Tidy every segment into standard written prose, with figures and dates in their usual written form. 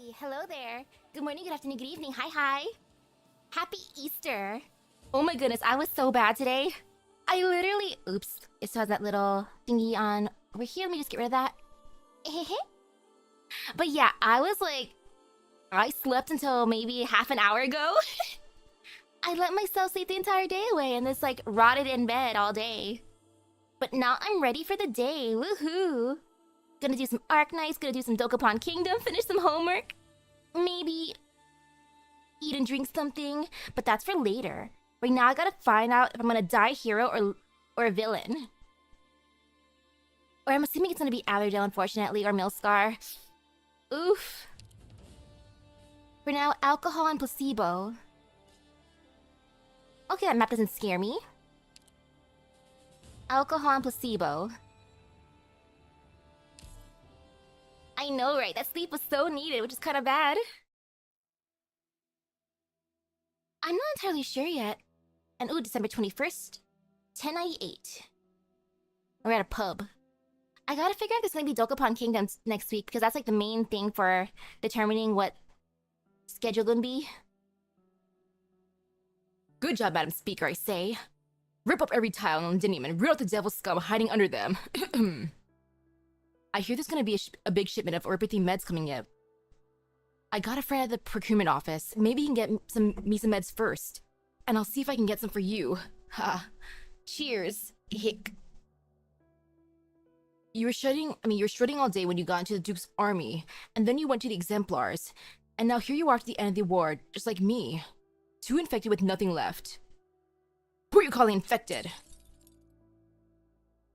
Hey, hello there. Good morning, good afternoon, good evening. Hi. Happy Easter. Oh my goodness, I was so bad today. I literally... Oops. It still has that little thingy on over here. Let me just get rid of that. But yeah, I was like... I slept until maybe half an hour ago. I let myself sleep the entire day away and just like rotted in bed all day. But now I'm ready for the day. Woohoo! Gonna do some Arknights, gonna do some Dokapon Kingdom, finish some homework. Maybe eat and drink something, but that's for later. Right now I gotta find out if I'm gonna die hero or a villain. Or I'm assuming it's gonna be Allerdale, unfortunately, or Milscar. Oof. For now, alcohol and placebo. Okay, that map doesn't scare me. Alcohol and placebo. I know, right? That sleep was so needed, which is kind of bad. I'm not entirely sure yet. And ooh, December 21st, 10:98. We're at a pub. I gotta figure out if there's gonna be Dokapon Kingdoms next week, because that's like the main thing for determining what schedule gonna be. Good job, Madam Speaker, I say. Rip up every tile on Londinium and root out the devil's scum hiding under them. I hear there's gonna be a big shipment of orpathy meds coming in. I got a friend at the procurement office. Maybe you can get me some meds first. And I'll see if I can get some for you. Ha. Cheers. Hick. You were strutting all day when you got into the Duke's army, and then you went to the Exemplars, and now here you are at the end of the war, just like me. Too infected with nothing left. Who are you calling infected?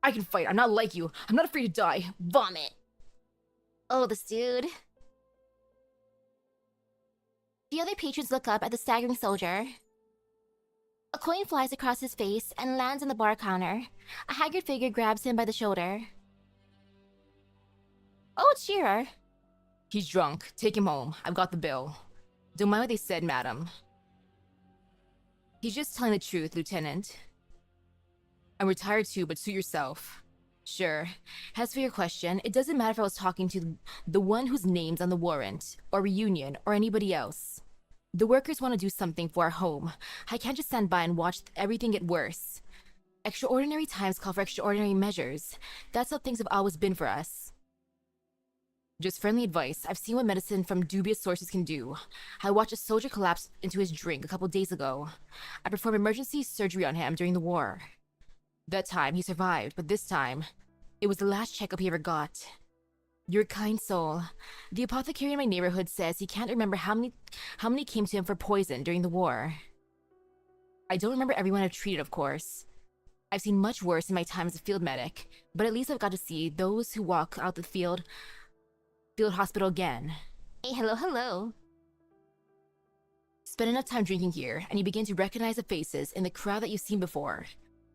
I can fight, I'm not like you. I'm not afraid to die. Vomit. Oh, this dude. The other patrons look up at the staggering soldier. A coin flies across his face and lands on the bar counter. A haggard figure grabs him by the shoulder. Oh, it's Shearer. He's drunk. Take him home. I've got the bill. Don't mind what they said, madam. He's just telling the truth, Lieutenant. I'm retired too, but suit yourself. Sure. As for your question, it doesn't matter if I was talking to the one whose name's on the warrant, or Reunion, or anybody else. The workers want to do something for our home. I can't just stand by and watch everything get worse. Extraordinary times call for extraordinary measures. That's how things have always been for us. Just friendly advice. I've seen what medicine from dubious sources can do. I watched a soldier collapse into his drink a couple days ago. I performed emergency surgery on him during the war. That time, he survived, but this time, it was the last checkup he ever got. You're a kind soul. The apothecary in my neighborhood says he can't remember how many came to him for poison during the war. I don't remember everyone I've treated, of course. I've seen much worse in my time as a field medic, but at least I've got to see those who walk out the field hospital again. Hey, hello. Spend enough time drinking here, and you begin to recognize the faces in the crowd that you've seen before,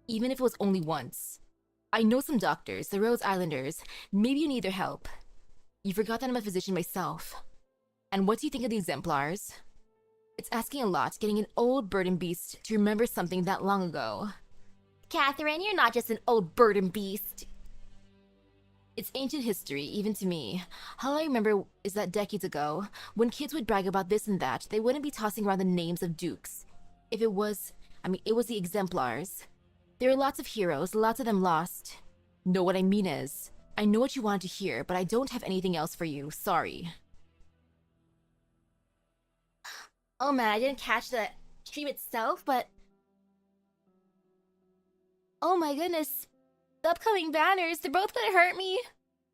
even if it was only once. I know some doctors, the Rhodes Islanders. Maybe you need their help. You forgot that I'm a physician myself. And what do you think of the Exemplars? It's asking a lot, getting an old burden beast to remember something that long ago. Catherine, you're not just an old burden beast. It's ancient history, even to me. All I remember is that decades ago, when kids would brag about this and that, they wouldn't be tossing around the names of dukes. It was the Exemplars. There are lots of heroes, lots of them lost. No, what I mean is, I know what you wanted to hear, but I don't have anything else for you. Sorry. Oh man, I didn't catch the stream itself, but... Oh my goodness. The upcoming banners, they're both gonna hurt me.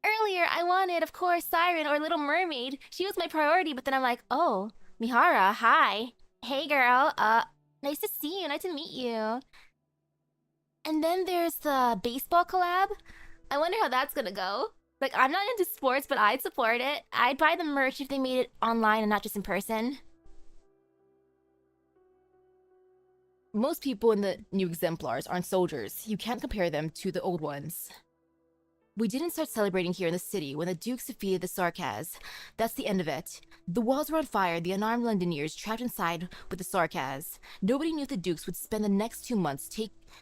Earlier, I wanted, of course, Siren or Little Mermaid. She was my priority, but then I'm like, oh, Mihara, hi. Hey girl, nice to see you, nice to meet you. And then there's the baseball collab. I wonder how that's gonna go. Like, I'm not into sports, but I'd support it. I'd buy the merch if they made it online and not just in person. Most people in the new Exemplars aren't soldiers. You can't compare them to the old ones. We didn't start celebrating here in the city when the Dukes defeated the Sarkaz. That's the end of it. The walls were on fire, the unarmed Londiniers trapped inside with the Sarkaz. Nobody knew if the Dukes would spend the next 2 months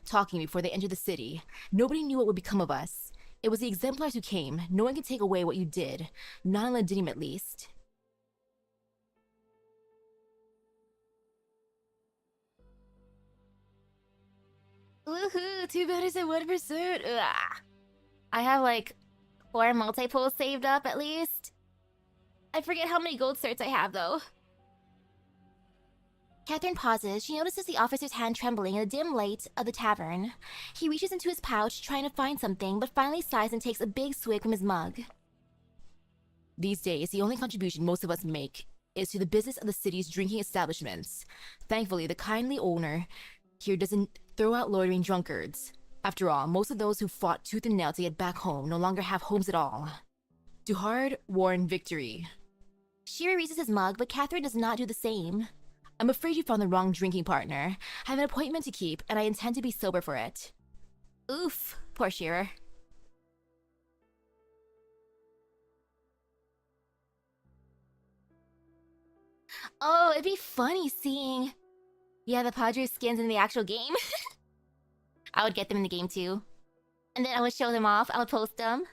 talking before they entered the city. Nobody knew what would become of us. It was the Exemplars who came. No one can take away what you did. Not in Londinium, at least. Woohoo! 2 banners and 1 pursuit! Ugh. I have like 4 multi-pulls saved up at least. I forget how many gold certs I have though. Catherine pauses. She notices the officer's hand trembling in the dim light of the tavern. He reaches into his pouch, trying to find something, but finally sighs and takes a big swig from his mug. These days, the only contribution most of us make is to the business of the city's drinking establishments. Thankfully, the kindly owner here doesn't throw out loitering drunkards. After all, most of those who fought tooth and nail to get back home no longer have homes at all. To hard-won victory. She raises his mug, but Catherine does not do the same. I'm afraid you found the wrong drinking partner. I have an appointment to keep, and I intend to be sober for it. Oof, poor Shearer. Oh, it'd be funny seeing... Yeah, the Padres skins in the actual game. I would get them in the game too. And then I would show them off, I would post them.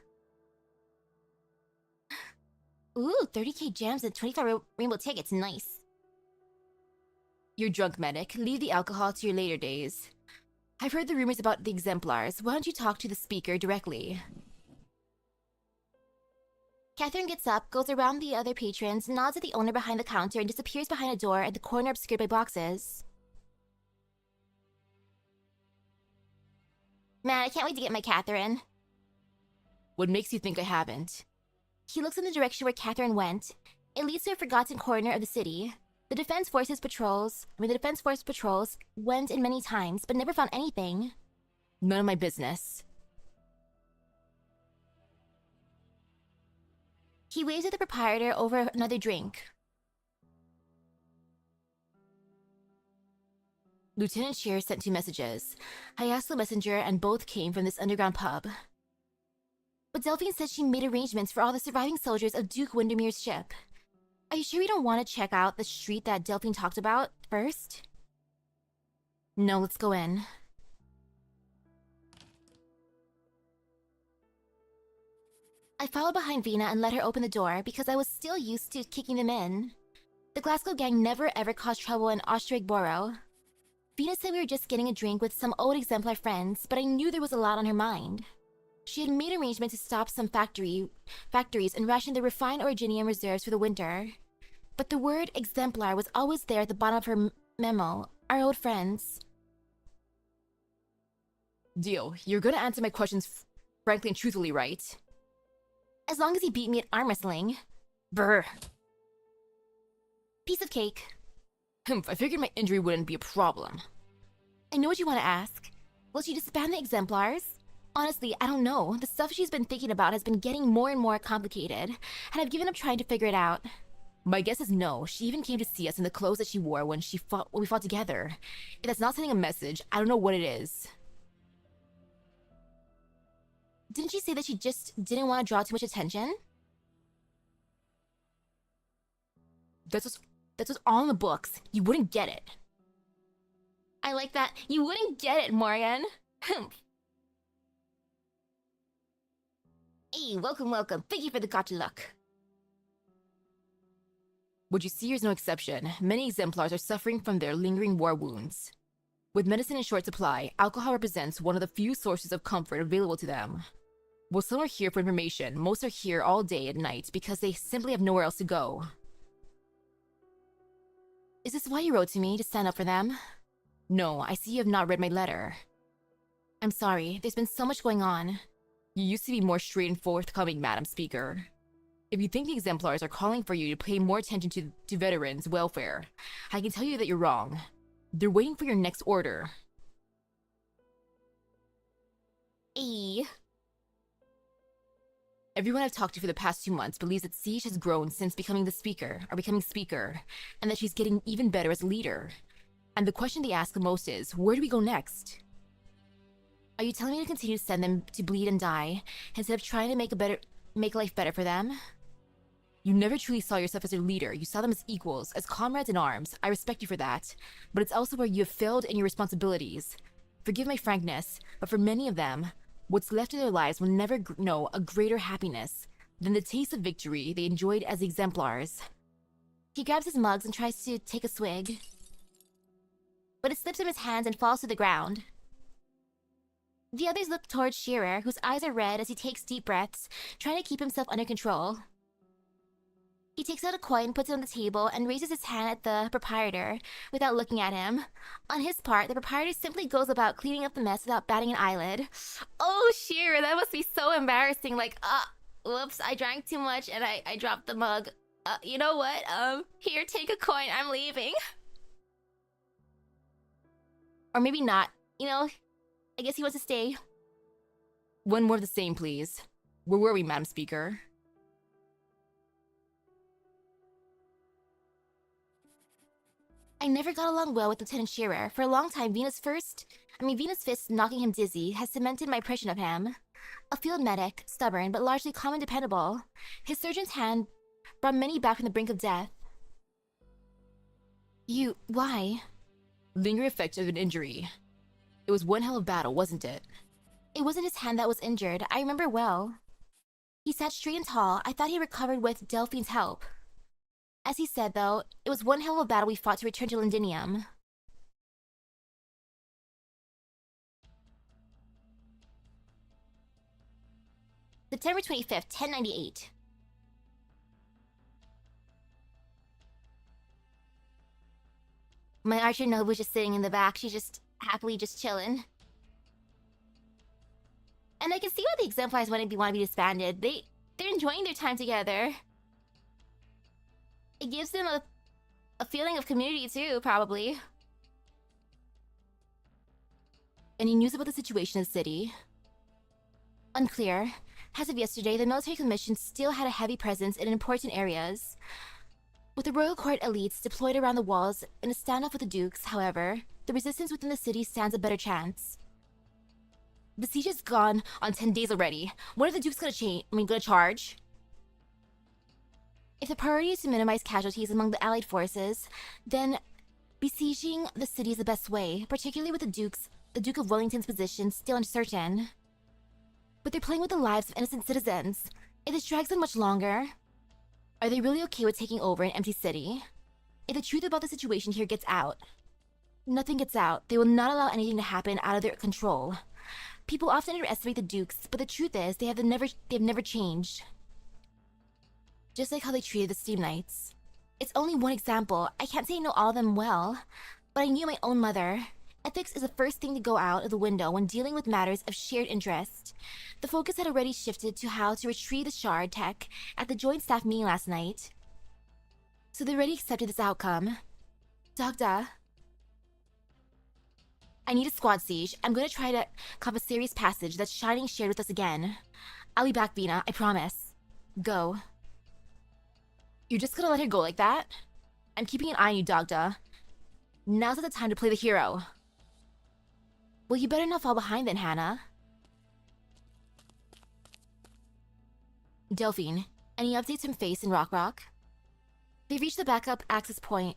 Ooh, 30k gems and 25 rainbow tickets, nice. You're drunk, medic. Leave the alcohol to your later days. I've heard the rumors about the Exemplars. Why don't you talk to the speaker directly? Catherine gets up, goes around the other patrons, nods at the owner behind the counter, and disappears behind a door at the corner obscured by boxes. Man, I can't wait to get my Catherine. What makes you think I haven't? He looks in the direction where Catherine went. It leads to a forgotten corner of the city. The Defense Force patrols went in many times, but never found anything. None of my business. He waves at the proprietor over another drink. Lieutenant Shear sent 2 messages. I asked the messenger, and both came from this underground pub. But Delphine said she made arrangements for all the surviving soldiers of Duke Windermere's ship. Are you sure we don't want to check out the street that Delphine talked about first? No, let's go in. I followed behind Vina and let her open the door because I was still used to kicking them in. The Glasgow gang never ever caused trouble in Ostrigg-Borough. Vina said we were just getting a drink with some old Exemplar friends, but I knew there was a lot on her mind. She had made arrangements to stop some factories and ration the refined Originium reserves for the winter. But the word Exemplar was always there at the bottom of her memo. Our old friends. Deal. You're gonna answer my questions frankly and truthfully, right? As long as you beat me at arm wrestling. Brr. Piece of cake. I figured my injury wouldn't be a problem. I know what you want to ask. Will she disband the Exemplars? Honestly, I don't know. The stuff she's been thinking about has been getting more and more complicated, and I've given up trying to figure it out. My guess is no. She even came to see us in the clothes that she wore when we fought together. If that's not sending a message, I don't know what it is. Didn't she say that she just didn't want to draw too much attention? That's what's all in the books. You wouldn't get it. I like that. You wouldn't get it, Morgan. Hey, welcome, welcome. Thank you for the gacha luck. What you see here is no exception. Many Exemplars are suffering from their lingering war wounds. With medicine in short supply, alcohol represents one of the few sources of comfort available to them. While some are here for information, most are here all day and night because they simply have nowhere else to go. Is this why you wrote to me, to stand up for them? No, I see you have not read my letter. I'm sorry, there's been so much going on. You used to be more straight and forthcoming, Madam Speaker. If you think the Exemplars are calling for you to pay more attention to veterans' welfare, I can tell you that you're wrong. They're waiting for your next order. Everyone I've talked to for the past 2 months believes that Siege has grown since becoming speaker, and that she's getting even better as a leader. And the question they ask the most is, where do we go next? Are you telling me to continue to send them to bleed and die, instead of trying to make life better for them? You never truly saw yourself as a leader. You saw them as equals, as comrades in arms. I respect you for that. But it's also where you have failed in your responsibilities. Forgive my frankness, but for many of them, what's left of their lives will never know a greater happiness than the taste of victory they enjoyed as Exemplars. He grabs his mugs and tries to take a swig, but it slips from his hands and falls to the ground. The others look towards Shearer, whose eyes are red as he takes deep breaths, trying to keep himself under control. He takes out a coin, puts it on the table, and raises his hand at the proprietor without looking at him. On his part, the proprietor simply goes about cleaning up the mess without batting an eyelid. Oh, Shearer, that must be so embarrassing. Like, whoops, I drank too much and I dropped the mug. You know what? Here, take a coin, I'm leaving. Or maybe not. You know, I guess he wants to stay. One more of the same, please. Where were we, Madam Speaker? I never got along well with Lieutenant Shearer. For a long time, Venus' fist knocking him dizzy has cemented my impression of him. A field medic, stubborn, but largely calm and dependable. His surgeon's hand brought many back from the brink of death. Why? Lingering effect of an injury. It was one hell of a battle, wasn't it? It wasn't his hand that was injured, I remember well. He sat straight and tall. I thought he recovered with Delphine's help. As he said, though, it was one hell of a battle we fought to return to Londinium. September 25th, 1098. My archer Nobu was just sitting in the back. She's just happily just chilling. And I can see why the Exemplars want to be disbanded. They're enjoying their time together. It gives them a feeling of community too, probably. Any news about the situation in the city? Unclear. As of yesterday, the military commission still had a heavy presence in important areas. With the royal court elites deployed around the walls in a standoff with the dukes, however, the resistance within the city stands a better chance. The siege has gone on 10 days already. What are the dukes gonna charge? If the priority is to minimize casualties among the allied forces, then besieging the city is the best way, particularly with the Duke of Wellington's position still uncertain. But they're playing with the lives of innocent citizens. If this drags on much longer, are they really okay with taking over an empty city? If the truth about the situation here gets out, nothing gets out. They will not allow anything to happen out of their control. People often underestimate the dukes, but the truth is they've never changed. Just like how they treated the Steam Knights. It's only one example. I can't say I know all of them well, but I knew my own mother. Ethics is the first thing to go out of the window when dealing with matters of shared interest. The focus had already shifted to how to retrieve the shard tech at the joint staff meeting last night. So they already accepted this outcome. Dagda. I need a squad siege. I'm gonna try to cop a serious passage that's Shining shared with us again. I'll be back, Vina, I promise. Go. You're just gonna let her go like that? I'm keeping an eye on you, Dagda. Now's not the time to play the hero. Well, you better not fall behind then, Hannah. Delphine, any updates from Face and Rock? They've reached the backup access port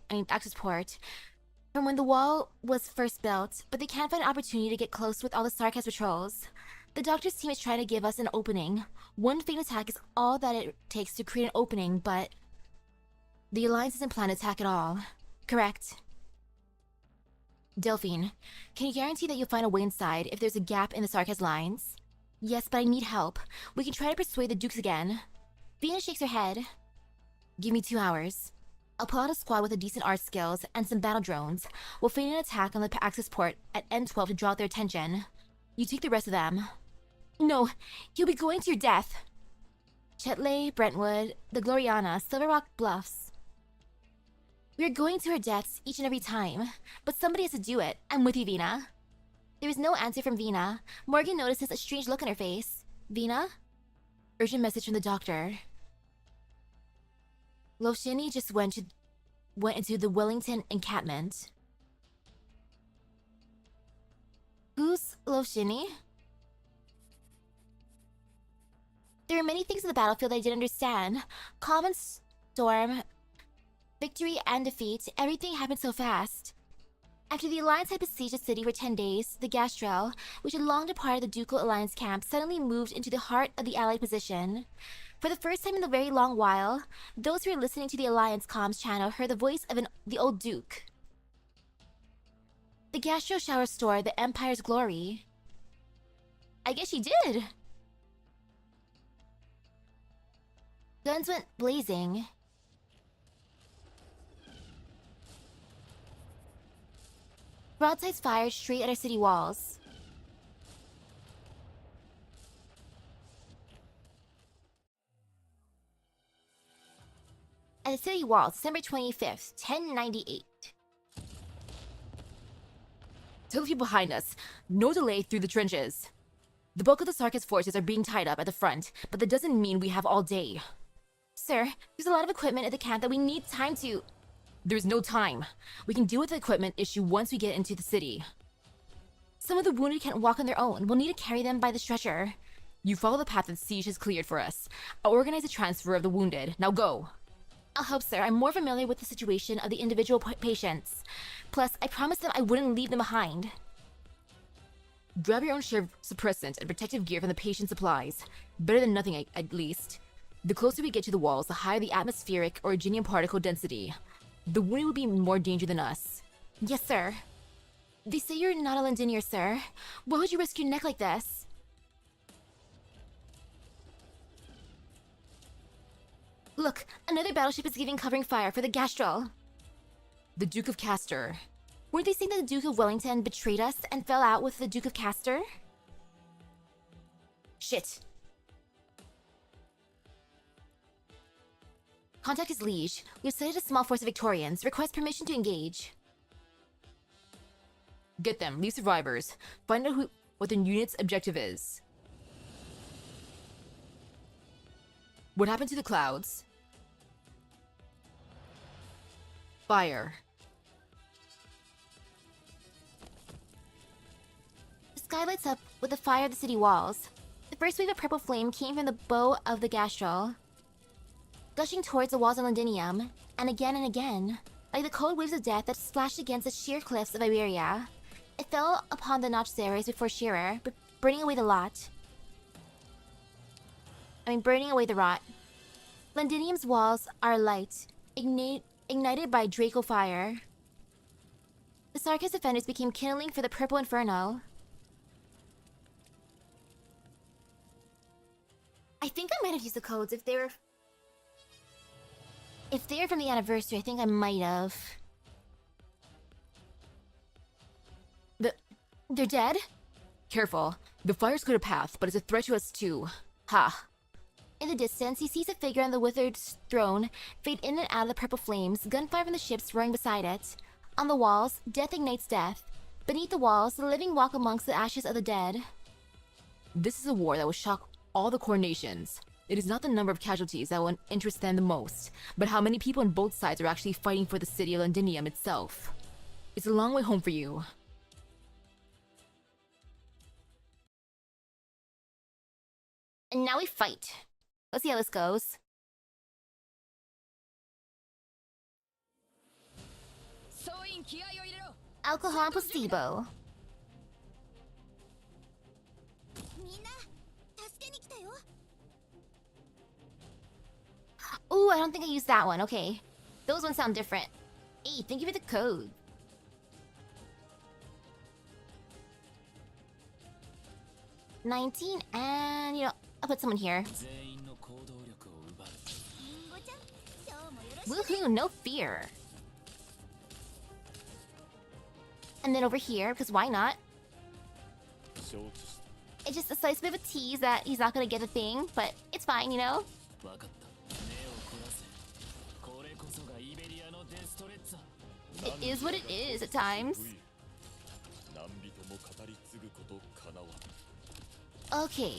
from when the wall was first built, but they can't find an opportunity to get close with all the Sarkaz patrols. The doctor's team is trying to give us an opening. One faint attack is all that it takes to create an opening, but the Alliance isn't planned to attack at all. Correct. Delphine, can you guarantee that you'll find a way inside if there's a gap in the Sarkaz lines? Yes, but I need help. We can try to persuade the Dukes again. Vina shakes her head. Give me 2 hours. I'll pull out a squad with a decent art skills and some battle drones. We'll feign an attack on the access port at N12 to draw out their attention. You take the rest of them. No, you'll be going to your death. Chetley, Brentwood, the Gloriana, Silver Rock Bluffs. We're going to our deaths each and every time, but somebody has to do it. I'm with you, Vina. There is no answer from Vina. Morgan notices a strange look on her face. Vina? Urgent message from the doctor. Loshini just went into the Wellington encampment. Who's Loshini? There are many things in the battlefield I didn't understand. Calm and storm, victory and defeat, everything happened so fast. After the Alliance had besieged the city for 10 days, the Gastrel, which had long departed the Ducal Alliance camp, suddenly moved into the heart of the Allied position. For the first time in a very long while, those who were listening to the Alliance comms channel heard the voice of the old Duke. The Gastro Shower restored the Empire's glory. I guess she did. Guns went blazing. Broadsides fired straight at our city walls. At the city walls, December 25th, 1098. Tell the people behind us, no delay through the trenches. The bulk of the Sarkis forces are being tied up at the front, but that doesn't mean we have all day. Sir, there's a lot of equipment at the camp that we need time to... There's no time. We can deal with the equipment issue once we get into the city. Some of the wounded can't walk on their own. We'll need to carry them by the stretcher. You follow the path that the siege has cleared for us. I'll organize a transfer of the wounded. Now go. I'll help, sir. I'm more familiar with the situation of the individual patients. Plus, I promised them I wouldn't leave them behind. Grab your own share of suppressant and protective gear from the patient supplies. Better than nothing, at least. The closer we get to the walls, the higher the atmospheric or originium particle density. The wounded will be in more danger than us. Yes, sir. They say you're not a Londinium, sir. Why would you risk your neck like this? Look, another battleship is giving covering fire for the Gastral. The Duke of Castor. Weren't they saying that the Duke of Wellington betrayed us and fell out with the Duke of Castor? Shit. Contact his liege. We've sighted a small force of Victorians. Request permission to engage. Get them. Leave survivors. Find out what the unit's objective is. What happened to the clouds? Fire. The sky lights up with the fire of the city walls. The first wave of purple flame came from the bow of the Gastral, gushing towards the walls of Londinium, and again, like the cold waves of death that splashed against the sheer cliffs of Iberia. It fell upon the notched areas before Shearer, burning away the rot. Londinium's walls are light, ignited by Draco fire. The Sarkis defenders became kindling for the purple inferno. I think I might have used the codes if they were... If they're from the anniversary, I think I might have. They're dead? Careful. The fire's cleared a path, but it's a threat to us too. Ha. In the distance, he sees a figure on the withered throne fade in and out of the purple flames, gunfire from the ships roaring beside it. On the walls, death ignites death. Beneath the walls, the living walk amongst the ashes of the dead. This is a war that will shock all the core nations. It is not the number of casualties that will interest them the most, but how many people on both sides are actually fighting for the city of Londinium itself. It's a long way home for you. And now we fight. Let's see how this goes. Alcohol and placebo. Ooh, I don't think I used that one. Okay. Those ones sound different. Hey, thank you for the code. $19, and you know, I'll put someone here. Woohoo, no fear. And then over here, because why not? It's just a slight bit of a tease that he's not gonna get the thing, but it's fine, you know? It is what it is at times. Okay.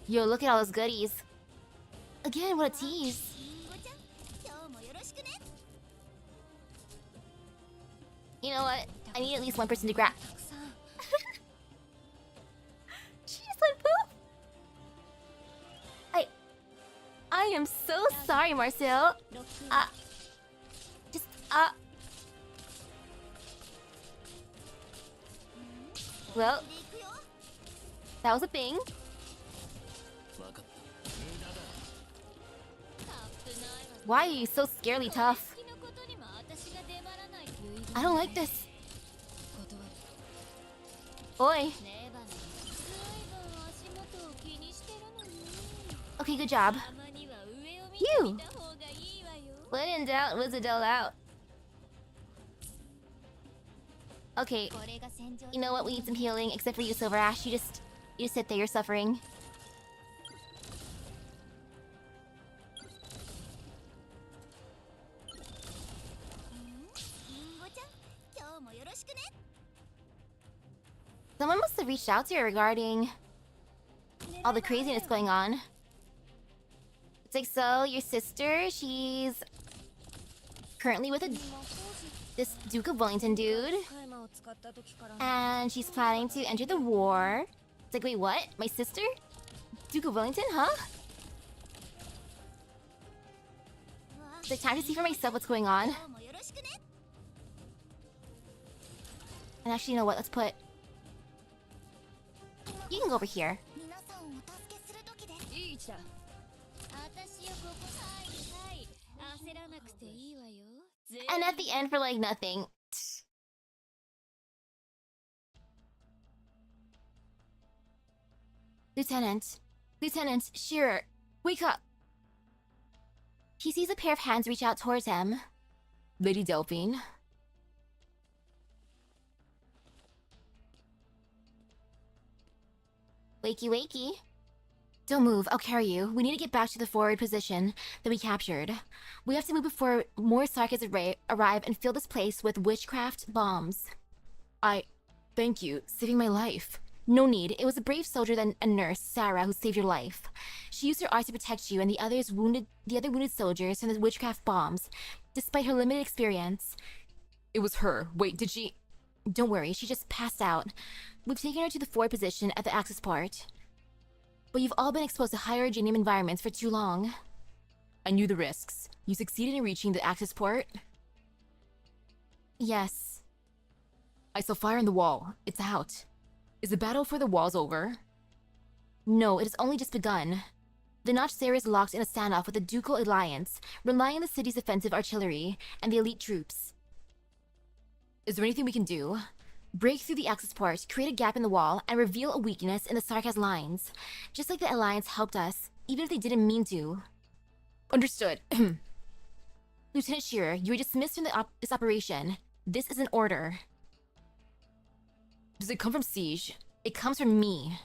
Yo, look at all those goodies. Again, what a tease. You know what? I need at least one person to grab. She just went poof. I am so sorry, Marcel. Well, that was a thing. Why are you so scarily tough? I don't like this. Oi. Okay, good job. You! When in doubt, Wizardell out. Okay, you know what? We need some healing, except for you, Silver Ash. You just sit there, you're suffering. Someone must have reached out to her regarding all the craziness going on. It's like, so, your sister, she's currently with this Duke of Wellington dude. And she's planning to enter the war. It's like, wait, what? My sister? Duke of Wellington, huh? It's like, time to see for myself what's going on. And actually, you know what? Let's put... You can go over here. And at the end for like nothing. Lieutenant, Shearer, wake up! He sees a pair of hands reach out towards him. Lady Delphine. Wakey wakey. Don't move, I'll carry you. We need to get back to the forward position that we captured. We have to move before more Sarkas arrive and fill this place with witchcraft bombs. Thank you, saving my life. No need, it was a brave soldier and nurse, Sarah, who saved your life. She used her eyes to protect you and the other wounded soldiers from the witchcraft bombs, despite her limited experience. It was her. Wait, did she... Don't worry, she just passed out. We've taken her to the forward position at the access port. But you've all been exposed to higher Janine environments for too long. I knew the risks. You succeeded in reaching the access port? Yes. I saw fire on the wall. It's out. Is the battle for the walls over? No, it has only just begun. The Notch area is locked in a standoff with the Ducal Alliance, relying on the city's offensive artillery and the elite troops. Is there anything we can do? Break through the access port, create a gap in the wall, and reveal a weakness in the Sarkas lines. Just like the Alliance helped us, even if they didn't mean to. Understood. Lieutenant Shearer, you are dismissed from this operation. This is an order. Does it come from Siege? It comes from me.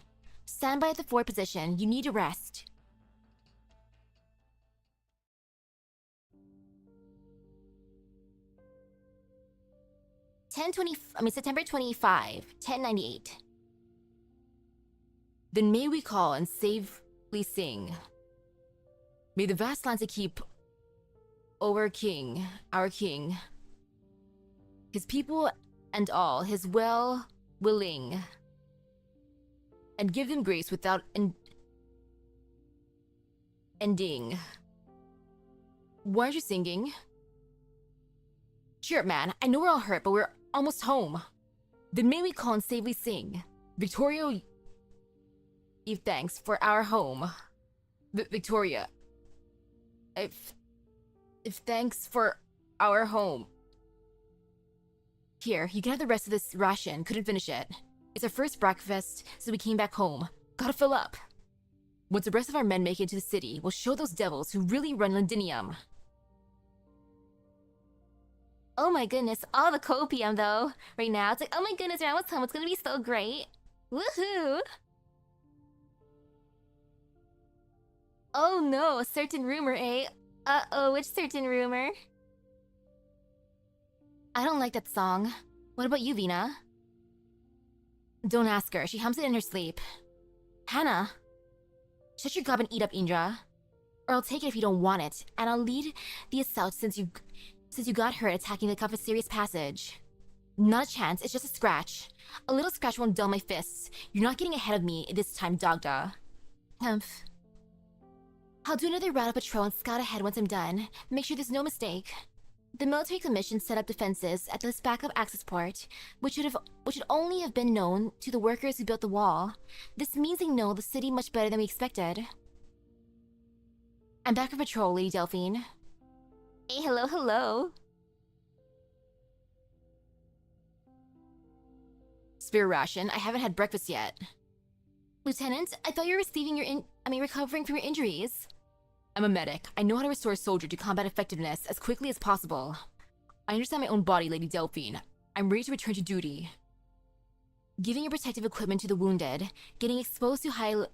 Stand by at the forward position. You need to rest. September 25, 1098. Then may we call and safely sing. May the vast lands keep over King, our King, his people and all, his well-willing, and give them grace without ending. Why aren't you singing? Cheer up, man. I know we're all hurt, but we're almost home. Then may we call and safely sing. Victoria, give thanks for our home. Victoria, if thanks for our home. Here, you can have the rest of this ration. Couldn't finish it. It's our first breakfast, so we came back home. Gotta fill up. Once the rest of our men make it to the city, we'll show those devils who really run Londinium. Oh my goodness, all the copium though. Right now, it's like, oh my goodness, we're almost home. It's gonna be so great. Woohoo! Oh no, a certain rumor, eh? Uh-oh, which certain rumor? I don't like that song. What about you, Vina? Don't ask her, she hums it in her sleep. Hannah! Shut your gob and eat up, Indra. Or I'll take it if you don't want it, and I'll lead the assault since you got hurt attacking the cafeteria's passage. Not a chance, it's just a scratch. A little scratch won't dull my fists. You're not getting ahead of me this time, Dogda. Humph. I'll do another round of patrol and scout ahead once I'm done. Make sure there's no mistake. The military commission set up defenses at this backup access port, which should only have been known to the workers who built the wall. This means they know the city much better than we expected. I'm back for patrol, Lady Delphine. Hey, hello, hello. Spare ration, I haven't had breakfast yet. Lieutenant, I thought you were receiving recovering from your injuries. I'm a medic. I know how to restore a soldier to combat effectiveness as quickly as possible. I understand my own body, Lady Delphine. I'm ready to return to duty. Giving your protective equipment to the wounded, getting exposed to high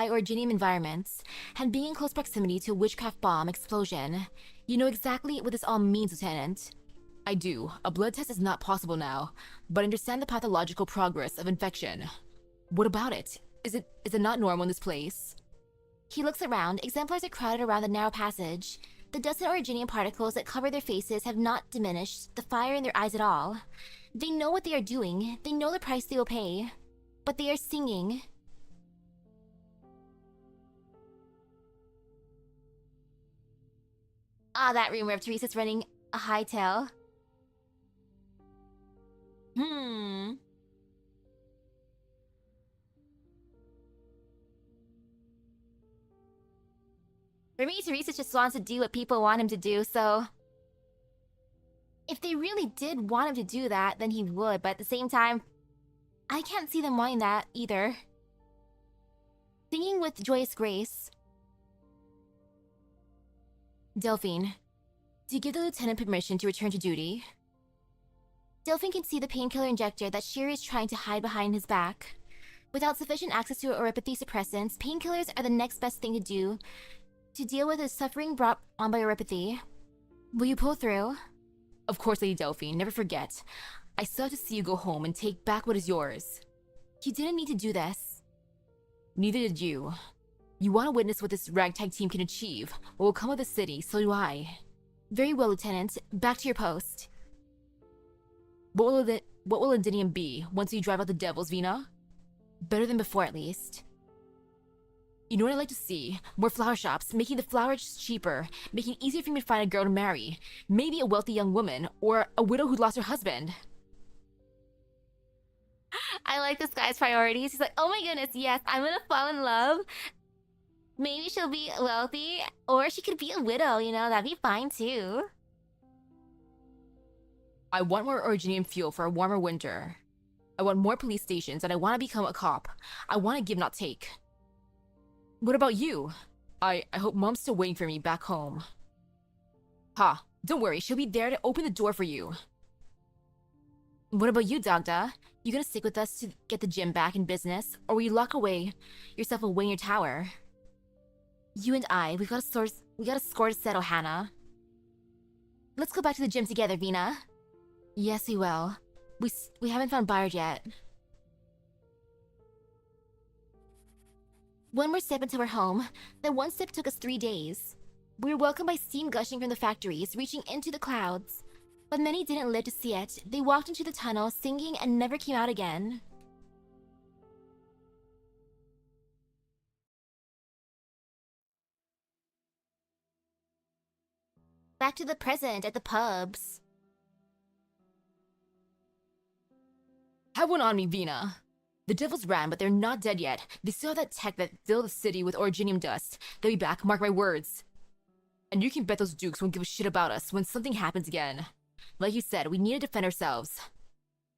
originium environments, and being in close proximity to a witchcraft bomb explosion. You know exactly what this all means, Lieutenant. I do. A blood test is not possible now, but I understand the pathological progress of infection. What about it? Is it not normal in this place? He looks around. Exemplars are crowded around the narrow passage. The dust and originium particles that cover their faces have not diminished the fire in their eyes at all. They know what they are doing. They know the price they will pay. But they are singing. Ah, that rumor of Teresa's running a hightail. For me, Teresa just wants to do what people want him to do, so... If they really did want him to do that, then he would, but at the same time, I can't see them wanting that either. Singing with joyous grace. Delphine, do you give the lieutenant permission to return to duty? Delphine can see the painkiller injector that Shiri is trying to hide behind his back. Without sufficient access to oropathy suppressants, painkillers are the next best thing to do to deal with the suffering brought on by oropathy. Will you pull through? Of course, Lady Delphine, never forget. I still have to see you go home and take back what is yours. You didn't need to do this. Neither did you. You want to witness what this ragtag team can achieve. What will come of the city, so do I. Very well, Lieutenant. Back to your post. What will Londinium be once you drive out the devils, Vina? Better than before, at least. You know what I'd like to see? More flower shops, making the flowers cheaper, making it easier for me to find a girl to marry. Maybe a wealthy young woman, or a widow who lost her husband. I like this guy's priorities. He's like, oh my goodness, yes, I'm gonna fall in love. Maybe she'll be wealthy, or she could be a widow, you know, that'd be fine too. I want more originium fuel for a warmer winter. I want more police stations, and I want to become a cop. I want to give, not take. What about you? I hope Mom's still waiting for me back home. Ha, don't worry, she'll be there to open the door for you. What about you, Dagda? You gonna stick with us to get the gym back in business, or will you lock yourself away in your tower? You and I, we got a score to settle, Hannah. Let's go back to the gym together, Vina. Yes, we will. We haven't found Byard yet. One more step until we're home. That one step took us 3 days. We were welcomed by steam gushing from the factories, reaching into the clouds. But many didn't live to see it. They walked into the tunnel, singing, and never came out again. Back to the present at the pubs. Have one on me, Vina. The devils ran, but they're not dead yet. They still have that tech that filled the city with originium dust. They'll be back, mark my words. And you can bet those dukes won't give a shit about us when something happens again. Like you said, we need to defend ourselves.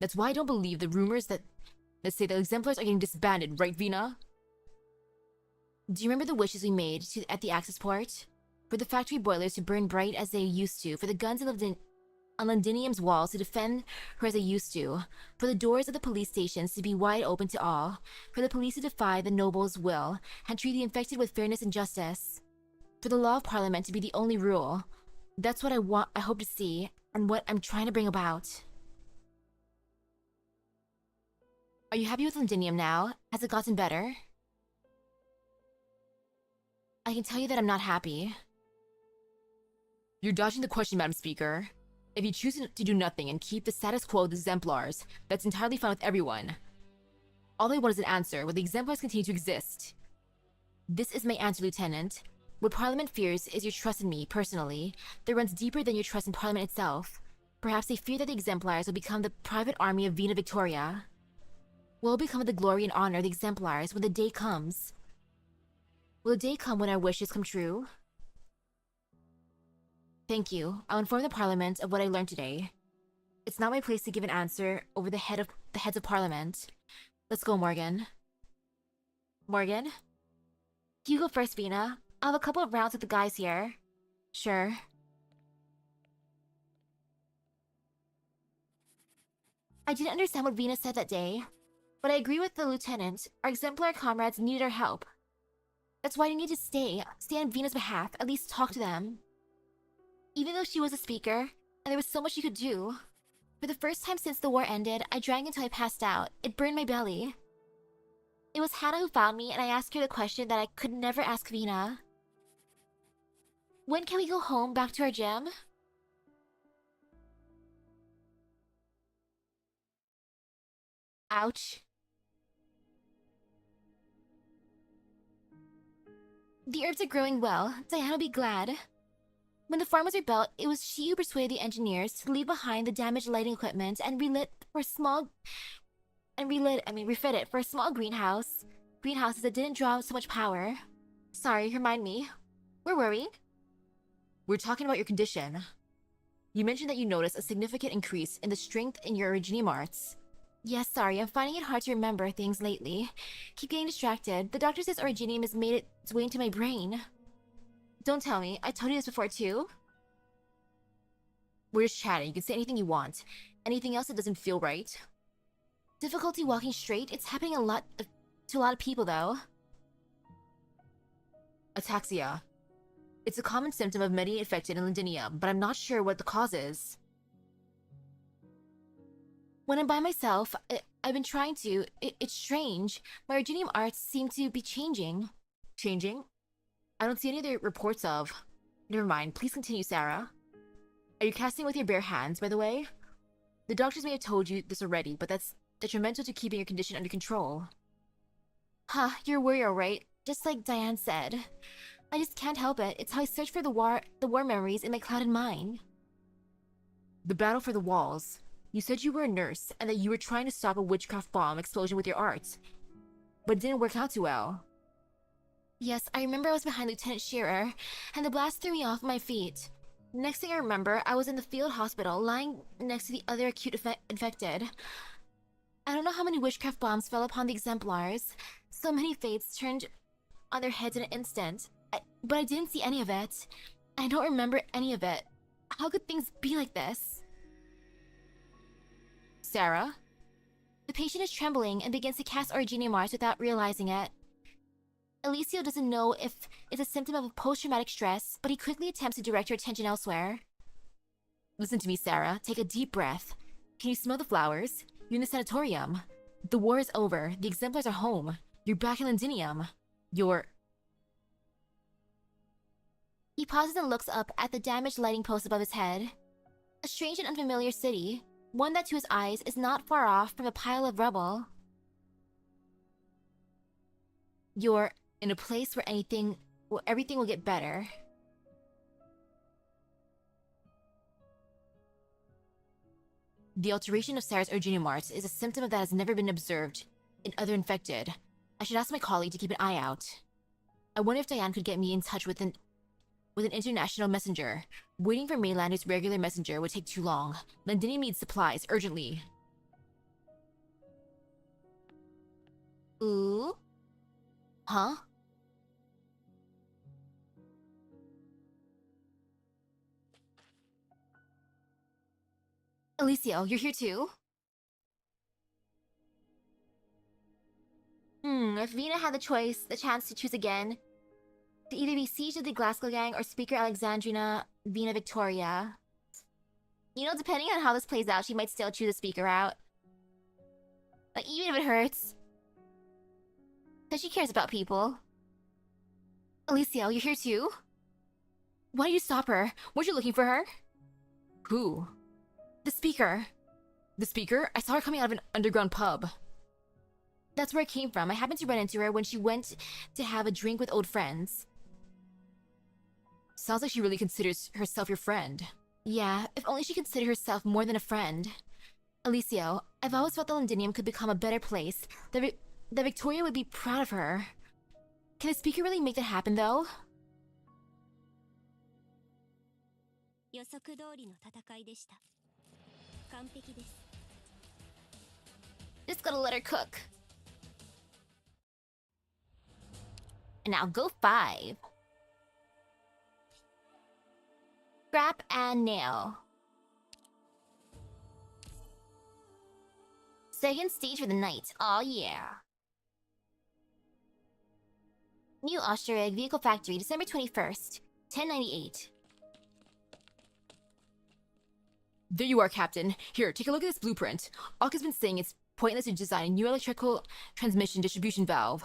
That's why I don't believe the rumors that say the Exemplars are getting disbanded, right, Vina? Do you remember the wishes we made at the access port? For the factory boilers to burn bright as they used to, for the guns on Londinium's walls to defend her as they used to, for the doors of the police stations to be wide open to all, for the police to defy the noble's will and treat the infected with fairness and justice, for the law of Parliament to be the only rule. That's what I hope to see, and what I'm trying to bring about. Are you happy with Londinium now? Has it gotten better? I can tell you that I'm not happy. You're dodging the question, Madam Speaker. If you choose to do nothing and keep the status quo with the Exemplars, that's entirely fine with everyone. All I want is an answer. Will the Exemplars continue to exist? This is my answer, Lieutenant. What Parliament fears is your trust in me, personally, that runs deeper than your trust in Parliament itself. Perhaps they fear that the Exemplars will become the private army of Vina Victoria. What will become of the glory and honor of the Exemplars when the day comes? Will the day come when our wishes come true? Thank you. I'll inform the Parliament of what I learned today. It's not my place to give an answer over the heads of Parliament. Let's go, Morgan. Morgan? You go first, Vina. I'll have a couple of rounds with the guys here. Sure. I didn't understand what Vina said that day, but I agree with the lieutenant. Our exemplar comrades needed our help. That's why I need to stay on Vina's behalf, at least talk to them. Even though she was a speaker, and there was so much she could do. For the first time since the war ended, I drank until I passed out. It burned my belly. It was Hannah who found me, and I asked her the question that I could never ask Vina. When can we go home, back to our gym? Ouch. The herbs are growing well. Diana will be glad. When the farm was rebuilt, it was she who persuaded the engineers to leave behind the damaged lighting equipment and refit it for a small greenhouses that didn't draw so much power. Sorry, remind me. Where were we? We're talking about your condition. You mentioned that you noticed a significant increase in the strength in your Originium arts. Yes, sorry, I'm finding it hard to remember things lately. Keep getting distracted. The doctor says Originium has made its way into my brain. Don't tell me, I told you this before too? We're just chatting, you can say anything you want. Anything else that doesn't feel right? Difficulty walking straight? It's happening to a lot of people though. Ataxia. It's a common symptom of many infected in Londinium, but I'm not sure what the cause is. When I'm by myself, I've been trying to. It's strange. My Originium arts seem to be changing. Changing? I don't see any other reports of. Never mind, please continue, Sarah. Are you casting with your bare hands, by the way? The doctors may have told you this already, but that's detrimental to keeping your condition under control. Huh, you're worried, alright? Just like Diane said. I just can't help it. It's how I search for the war memories in my clouded mind. The battle for the walls. You said you were a nurse, and that you were trying to stop a witchcraft bomb explosion with your arts. But it didn't work out too well. Yes, I remember I was behind Lieutenant Shearer, and the blast threw me off my feet. Next thing I remember, I was in the field hospital, lying next to the other acute infected. I don't know how many witchcraft bombs fell upon the exemplars. So many fates turned on their heads in an instant. But I didn't see any of it. I don't remember any of it. How could things be like this? Sarah? The patient is trembling and begins to cast Originium arts without realizing it. Alicio doesn't know if it's a symptom of post-traumatic stress, but he quickly attempts to direct her attention elsewhere. Listen to me, Sarah. Take a deep breath. Can you smell the flowers? You're in the Sanatorium. The war is over. The exemplars are home. You're back in Londinium. You're... He pauses and looks up at the damaged lighting post above his head. A strange and unfamiliar city, one that to his eyes is not far off from a pile of rubble. You're in a place where everything will get better. The alteration of Sarah's Originium arts is a symptom that has never been observed in other infected. I should ask my colleague to keep an eye out. I wonder if Diane could get me in touch with an international messenger. Waiting for Mainlander's regular messenger would take too long. Londinium needs supplies urgently. Ooh? Huh? Alicio, you're here too? If Vina had the chance to choose again, to either be Siege of the Glasgow Gang or Speaker Alexandrina Vina Victoria. You know, depending on how this plays out, she might still choose a Speaker route. Like, even if it hurts. Because she cares about people. Alicio, you're here too? Why don't you stop her? Weren't you looking for her? Who? The Speaker. The Speaker? I saw her coming out of an underground pub. That's where I came from. I happened to run into her when she went to have a drink with old friends. Sounds like she really considers herself your friend. Yeah, if only she considered herself more than a friend. Alicio, I've always felt that Londinium could become a better place. That Victoria would be proud of her. Can the Speaker really make that happen, though? Just gotta let her cook. And now go 5. Scrap and nail. Second stage for the night. Oh yeah. New Ostereg Vehicle Factory, December 21st, 1098. There you are, Captain. Here, take a look at this blueprint. Ock has been saying it's pointless to design a new electrical transmission distribution valve.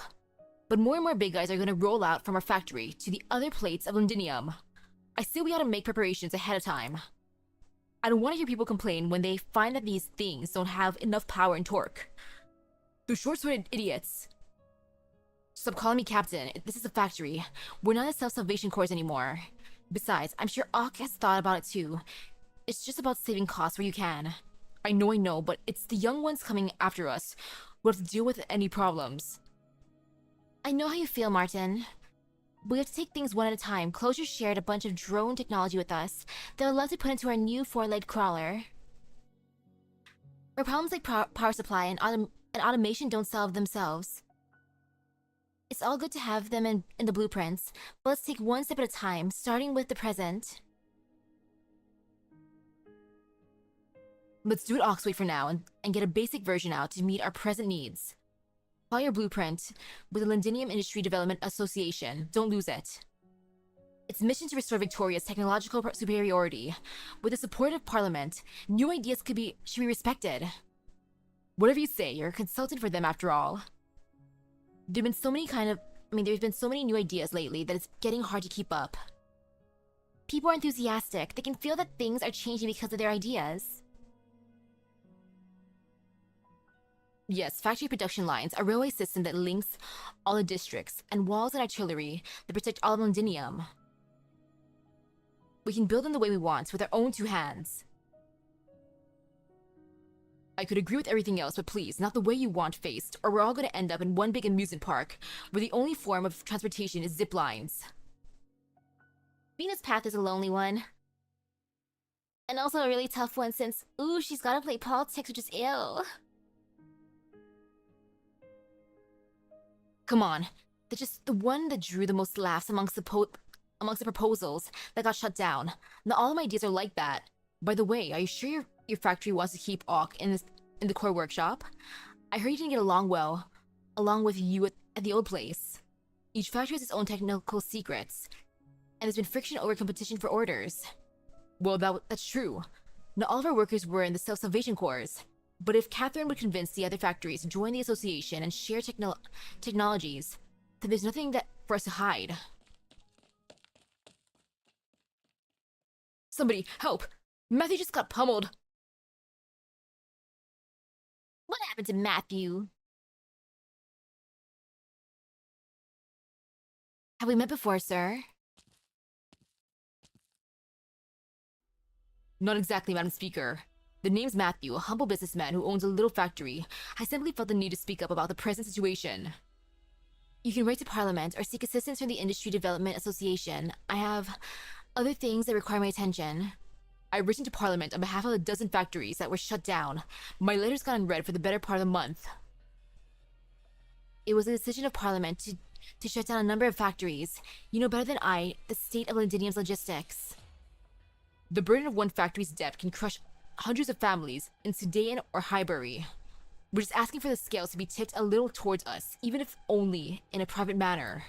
But more and more big guys are going to roll out from our factory to the other plates of Londinium. I say we ought to make preparations ahead of time. I don't want to hear people complain when they find that these things don't have enough power and torque. Those short-sighted idiots. Stop calling me Captain. This is a factory. We're not a self-salvation course anymore. Besides, I'm sure Ock has thought about it too. It's just about saving costs where you can. I know, but it's the young ones coming after us who have to deal with any problems. I know how you feel, Martin. We have to take things one at a time. Closure shared a bunch of drone technology with us that would love to put into our new 4-legged crawler. Where problems like power supply and automation don't solve themselves. It's all good to have them in the blueprints, but let's take one step at a time, starting with the present. Let's do it Oxway for now and get a basic version out to meet our present needs. File your blueprint with the Londinium Industry Development Association. Don't lose it. Its mission to restore Victoria's technological superiority. With the support of Parliament, new ideas should be respected. Whatever you say, you're a consultant for them after all. There's been so many new ideas lately that it's getting hard to keep up. People are enthusiastic. They can feel that things are changing because of their ideas. Yes, factory production lines, a railway system that links all the districts, and walls and artillery that protect all of Londinium. We can build them the way we want, with our own 2 hands. I could agree with everything else, but please, not the way you want faced, or we're all going to end up in one big amusement park, where the only form of transportation is zip lines. Venus' path is a lonely one. And also a really tough one since, ooh, she's gotta play politics, which is ill. Come on, they're just the one that drew the most laughs amongst the proposals that got shut down. Not all of my ideas are like that. By the way, are you sure your factory wants to keep Ock in the core workshop? I heard you didn't get along well, along with you at the old place. Each factory has its own technical secrets, and there's been friction over competition for orders. Well, that's true. Not all of our workers were in the self-salvation corps. But if Catherine would convince the other factories to join the association and share technologies, then there's nothing for us to hide. Somebody, help! Matthew just got pummeled! What happened to Matthew? Have we met before, sir? Not exactly, Madam Speaker. The name's Matthew, a humble businessman who owns a little factory. I simply felt the need to speak up about the present situation. You can write to Parliament or seek assistance from the Industry Development Association. I have other things that require my attention. I've written to Parliament on behalf of a dozen factories that were shut down. My letter's gone unread for the better part of the month. It was a decision of Parliament to shut down a number of factories. You know better than I the state of Londinium's logistics. The burden of one factory's debt can crush hundreds of families in Sudan or Highbury. We're just asking for the scales to be tipped a little towards us, even if only in a private manner.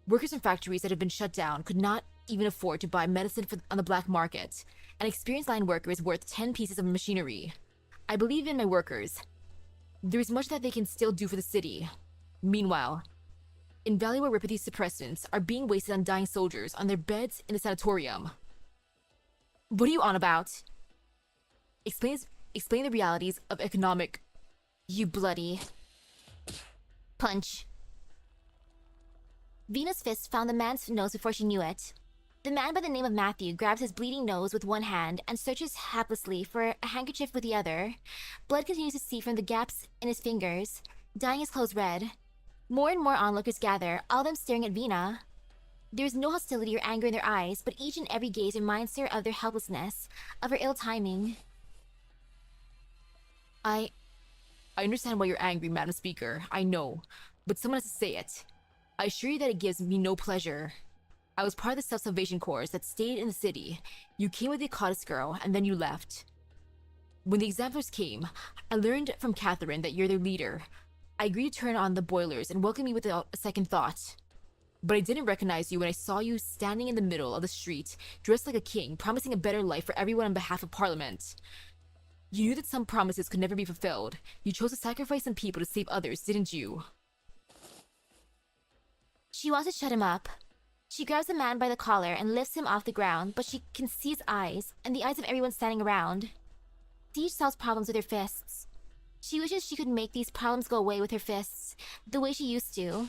Workers in factories that have been shut down could not even afford to buy medicine on the black market. An experienced line worker is worth 10 pieces of machinery. I believe in my workers. There is much that they can still do for the city. Meanwhile, invaluable Ripethy suppressants are being wasted on dying soldiers on their beds in the Sanatorium. What are you on about? Explain the realities of economic... You bloody... Punch. Venus' fist found the man's nose before she knew it. The man by the name of Matthew grabs his bleeding nose with one hand and searches haplessly for a handkerchief with the other. Blood continues to seep from the gaps in his fingers, dyeing his clothes red. More and more onlookers gather, all of them staring at Vina. There is no hostility or anger in their eyes, but each and every gaze reminds her of their helplessness, of her ill timing. I understand why you're angry, Madam Speaker. I know. But someone has to say it. I assure you that it gives me no pleasure. I was part of the Self-Salvation Corps that stayed in the city. You came with the Courteous girl, and then you left. When the Exemplars came, I learned from Catherine that you're their leader. I agreed to turn on the boilers and welcome you without a second thought. But I didn't recognize you when I saw you standing in the middle of the street, dressed like a king, promising a better life for everyone on behalf of Parliament. You knew that some promises could never be fulfilled. You chose to sacrifice some people to save others, didn't you? She wants to shut him up. She grabs the man by the collar and lifts him off the ground, but she can see his eyes, and the eyes of everyone standing around. Siege solves problems with her fists. She wishes she could make these problems go away with her fists, the way she used to.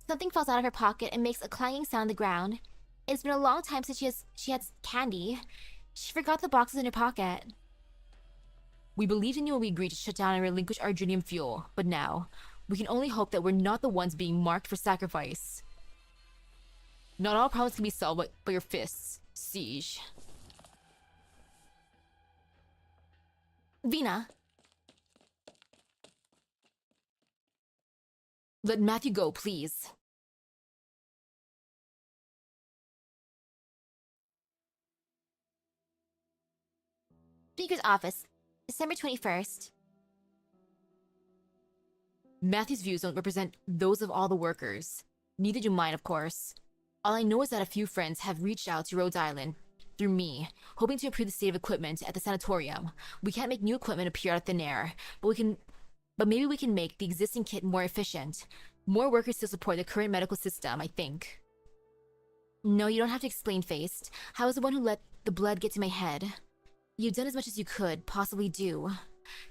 Something falls out of her pocket and makes a clanging sound on the ground. It's been a long time since she had candy. She forgot the boxes in her pocket. We believed in you when we agreed to shut down and relinquish our Ardrinium fuel, but now, we can only hope that we're not the ones being marked for sacrifice. Not all problems can be solved by your fists, Siege. Vina. Let Matthew go, please. Speaker's office, December 21st. Matthew's views don't represent those of all the workers. Neither do mine, of course. All I know is that a few friends have reached out to Rhodes Island, through me, hoping to improve the state of equipment at the Sanatorium. We can't make new equipment appear out of thin air, but maybe we can make the existing kit more efficient. More workers to support the current medical system, I think. No, you don't have to explain, Faced. I was the one who let the blood get to my head. You've done as much as you could possibly do.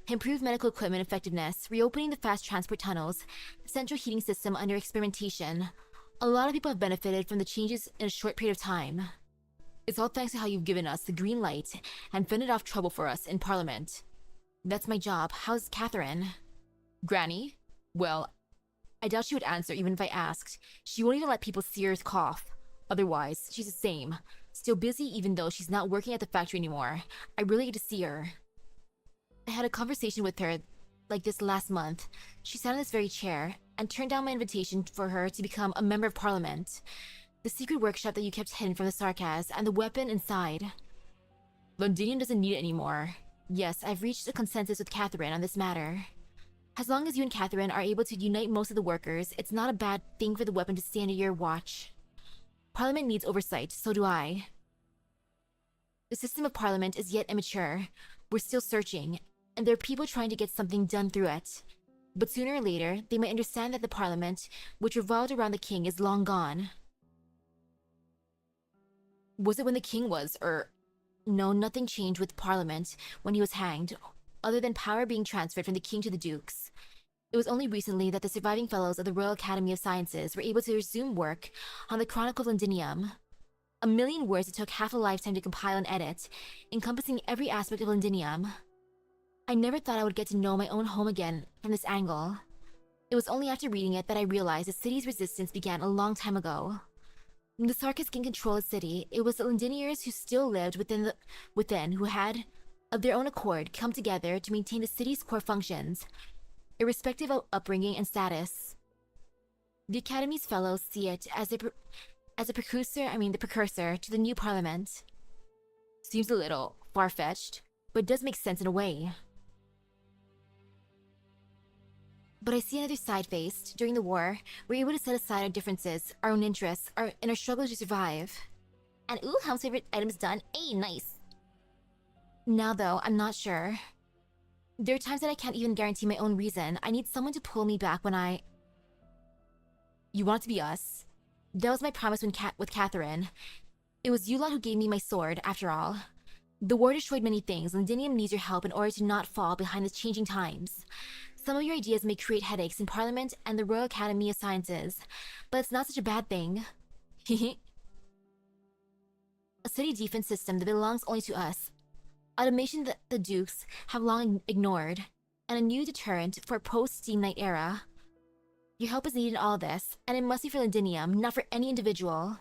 Improve medical equipment effectiveness, reopening the fast transport tunnels, central heating system under experimentation. A lot of people have benefited from the changes in a short period of time. It's all thanks to how you've given us the green light and fended off trouble for us in Parliament. That's my job. How's Catherine? Granny? Well, I doubt she would answer even if I asked. She won't even let people see her cough. Otherwise, she's the same. Still busy even though she's not working at the factory anymore. I really get to see her. I had a conversation with her like this last month. She sat in this very chair and turned down my invitation for her to become a member of Parliament. The secret workshop that you kept hidden from the Sarkaz and the weapon inside. Londinium doesn't need it anymore. Yes, I've reached a consensus with Catherine on this matter. As long as you and Catherine are able to unite most of the workers, it's not a bad thing for the weapon to stay under your watch. Parliament needs oversight, so do I. The system of Parliament is yet immature. We're still searching, and there are people trying to get something done through it. But sooner or later, they might understand that the Parliament, which revolved around the king, is long gone. Was it when the king was, No, nothing changed with Parliament when he was hanged, other than power being transferred from the king to the dukes. It was only recently that the surviving fellows of the Royal Academy of Sciences were able to resume work on the Chronicle of Londinium. 1,000,000 words it took half a lifetime to compile and edit, encompassing every aspect of Londinium. I never thought I would get to know my own home again from this angle. It was only after reading it that I realized the city's resistance began a long time ago. When the Sarkis gained control of the city, it was the Londiniers who still lived within who had, of their own accord, come together to maintain the city's core functions, irrespective of upbringing and status. The Academy's fellows see it as the precursor to the new Parliament. Seems a little far-fetched, but it does make sense in a way. But I see another side faced. During the war, we're able to set aside our differences, our own interests, and our struggles to survive. And ooh, Helm's favorite item's done. Hey, nice! Now though, I'm not sure. There are times that I can't even guarantee my own reason. I need someone to pull me back when I... You want it to be us? That was my promise with Catherine. It was you lot who gave me my sword, after all. The war destroyed many things. Londinium needs your help in order to not fall behind the changing times. Some of your ideas may create headaches in Parliament and the Royal Academy of Sciences, but it's not such a bad thing. A city defense system that belongs only to us. Automation that the Dukes have long ignored, and a new deterrent for a post-Steam Knight era. Your help is needed in all this, and it must be for Londinium, not for any individual.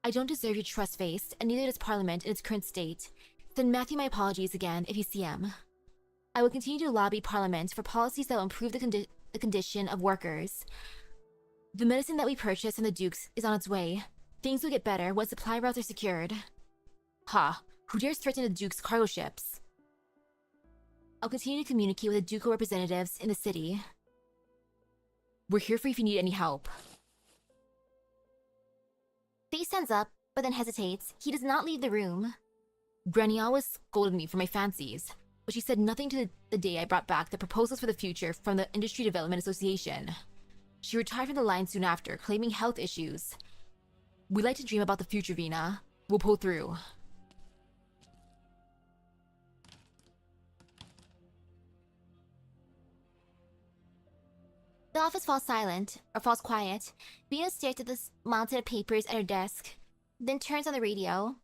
I don't deserve your trust faced, and neither does Parliament in its current state. Send Matthew my apologies again if you see him. I will continue to lobby Parliament for policies that will improve the condition of workers. The medicine that we purchased from the Dukes is on its way. Things will get better once supply routes are secured. Ha! Who dares threaten the Duke's cargo ships? I'll continue to communicate with the ducal representatives in the city. We're here for you if you need any help. Faye stands up, but then hesitates. He does not leave the room. Granny always scolded me for my fancies, but she said nothing to the day I brought back the proposals for the future from the Industry Development Association. She retired from the line soon after, claiming health issues. We like to dream about the future, Vina. We'll pull through. The office falls silent, or falls quiet. Vina stares at the mounted papers at her desk, then turns on the radio.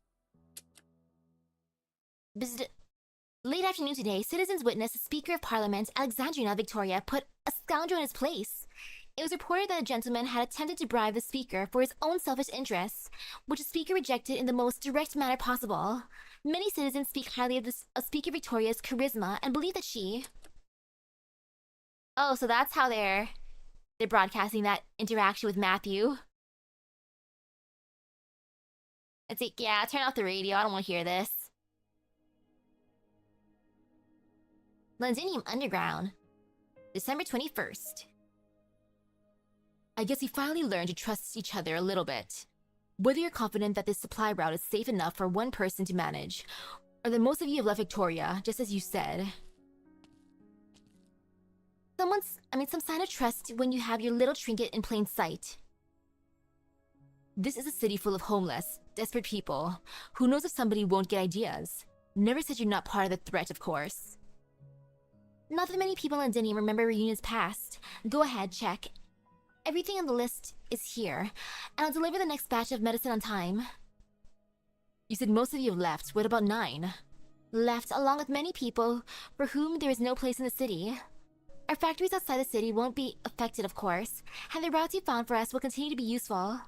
Late afternoon today, citizens witnessed the Speaker of Parliament, Alexandrina Victoria, put a scoundrel in his place. It was reported that a gentleman had attempted to bribe the Speaker for his own selfish interests, which the Speaker rejected in the most direct manner possible. Many citizens speak highly of Speaker Victoria's charisma and believe that she... Oh, so that's how they're broadcasting that interaction with Matthew. It's like, yeah, turn off the radio, I don't want to hear this. Londinium Underground, December 21st. I guess we finally learned to trust each other a little bit. Whether you're confident that this supply route is safe enough for one person to manage, or that most of you have left Victoria, just as you said. Some sign of trust when you have your little trinket in plain sight. This is a city full of homeless, desperate people. Who knows if somebody won't get ideas? Never said you're not part of the threat, of course. Not that many people in Londinium remember reunions past. Go ahead, check. Everything on the list is here, and I'll deliver the next batch of medicine on time. You said most of you have left. What about 9? Left, along with many people for whom there is no place in the city. Our factories outside the city won't be affected, of course, and the routes you found for us will continue to be useful.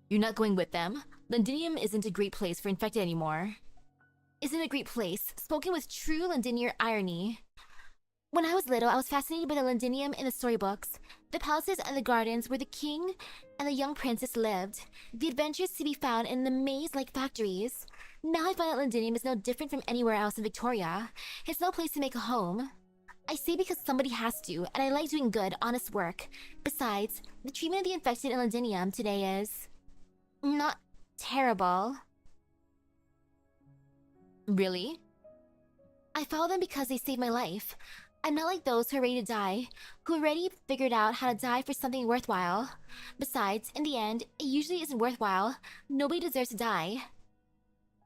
You're not going with them? Londinium isn't a great place for infected anymore. Isn't a great place, spoken with true Londinier irony. When I was little, I was fascinated by the Londinium in the storybooks. The palaces and the gardens where the king and the young princess lived. The adventures to be found in the maze-like factories. Now I find that Londinium is no different from anywhere else in Victoria. It's no place to make a home. I say because somebody has to, and I like doing good, honest work. Besides, the treatment of the infected in Londinium today is... not terrible. Really? I follow them because they saved my life. I'm not like those who are ready to die, who already figured out how to die for something worthwhile. Besides, in the end, it usually isn't worthwhile. Nobody deserves to die.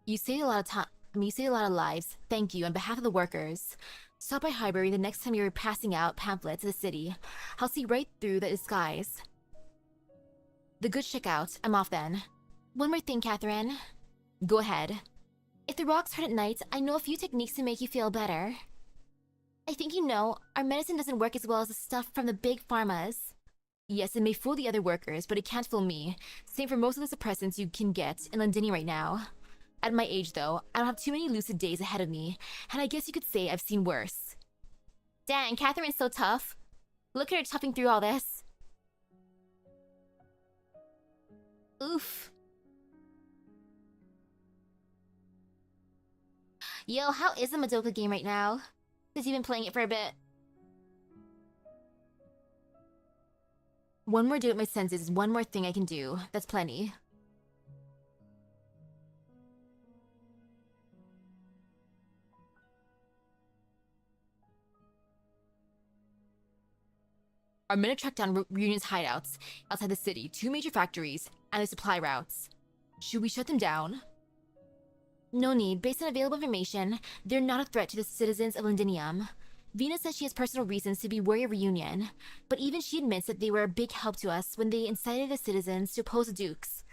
You saved a lot of time. You saved a lot of lives. Thank you on behalf of the workers. Stop by Highbury the next time you're passing out pamphlets in the city. I'll see right through the disguise. The goods check out. I'm off then. One more thing, Catherine. Go ahead. If the rocks hurt at night, I know a few techniques to make you feel better. I think you know, our medicine doesn't work as well as the stuff from the big pharmas. Yes, it may fool the other workers, but it can't fool me. Same for most of the suppressants you can get in Londinium right now. At my age, though, I don't have too many lucid days ahead of me, and I guess you could say I've seen worse. Dang, Catherine's so tough. Look at her toughing through all this. Oof. Yo, how is the Madoka game right now? Since you've been playing it for a bit. One more day with my senses is one more thing I can do. That's plenty. Our men have tracked down Reunion's hideouts outside the city, 2 major factories, and their supply routes. Should we shut them down? No need. Based on available information, they're not a threat to the citizens of Londinium. Vina says she has personal reasons to be wary of Reunion, but even she admits that they were a big help to us when they incited the citizens to oppose the Dukes.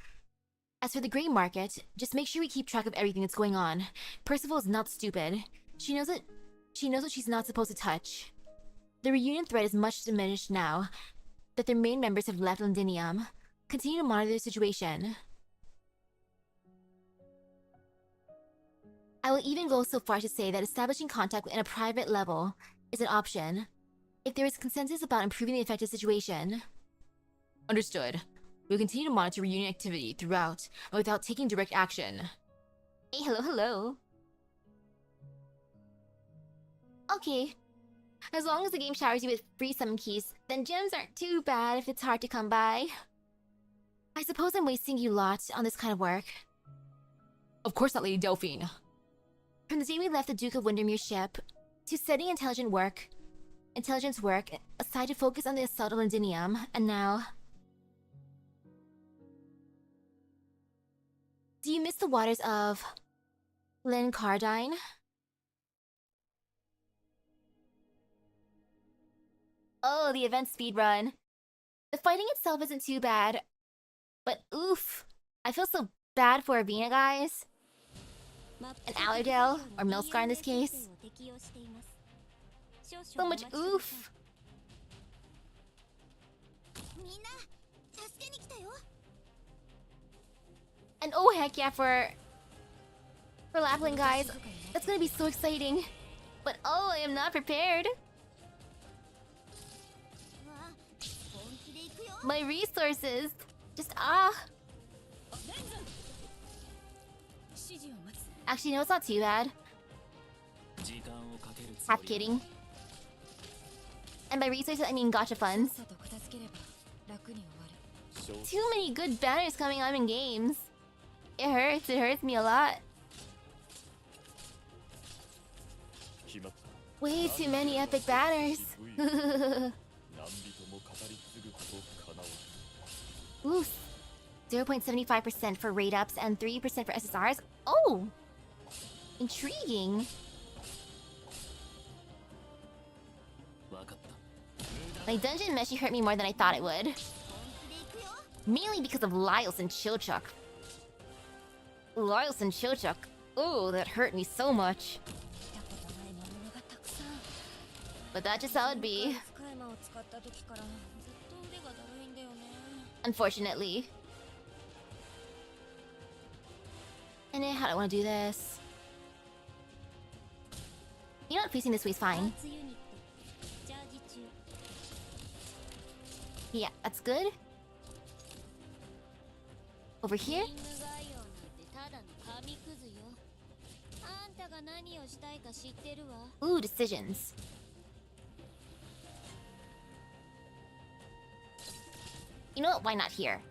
As for the grey market, just make sure we keep track of everything that's going on. Percival is not stupid. She knows what she's not supposed to touch. The Reunion threat is much diminished now that their main members have left Londinium. Continue to monitor the situation. I will even go so far to say that establishing contact in a private level is an option, if there is consensus about improving the affected situation. Understood. We'll continue to monitor reunion activity throughout, but without taking direct action. Hey, hello. Okay. As long as the game showers you with free summon keys, then gems aren't too bad if it's hard to come by. I suppose I'm wasting you lot on this kind of work. Of course not, Lady Delphine. From the day we left the Duke of Windermere's ship, to studying intelligence work, aside to focus on the assault of Londinium, and now... Do you miss the waters of... Cardine? Oh, the event speedrun. The fighting itself isn't too bad, but oof, I feel so bad for Avina, guys. And Allerdale, or Milscar in this case. So much oof. And oh heck yeah for Lapland, guys. That's gonna be so exciting. But oh, I am not prepared. My resources. Just Actually, no, it's not too bad. Half kidding. And by resources, I mean gacha funds. Too many good banners coming on in games. It hurts me a lot. Way too many epic banners. Oof. 0.75% for rate ups and 3% for SSRs. Oh! Intriguing. My dungeon meshi hurt me more than I thought it would. Mainly because of Lyles and Chilchuk. Lyles and Chilchuk. Oh, that hurt me so much. But that's just how it be. Unfortunately. And how do I want to do this? You know what? Facing this way is fine. Yeah, that's good. Over here? Ooh, decisions. You know what? Why not here?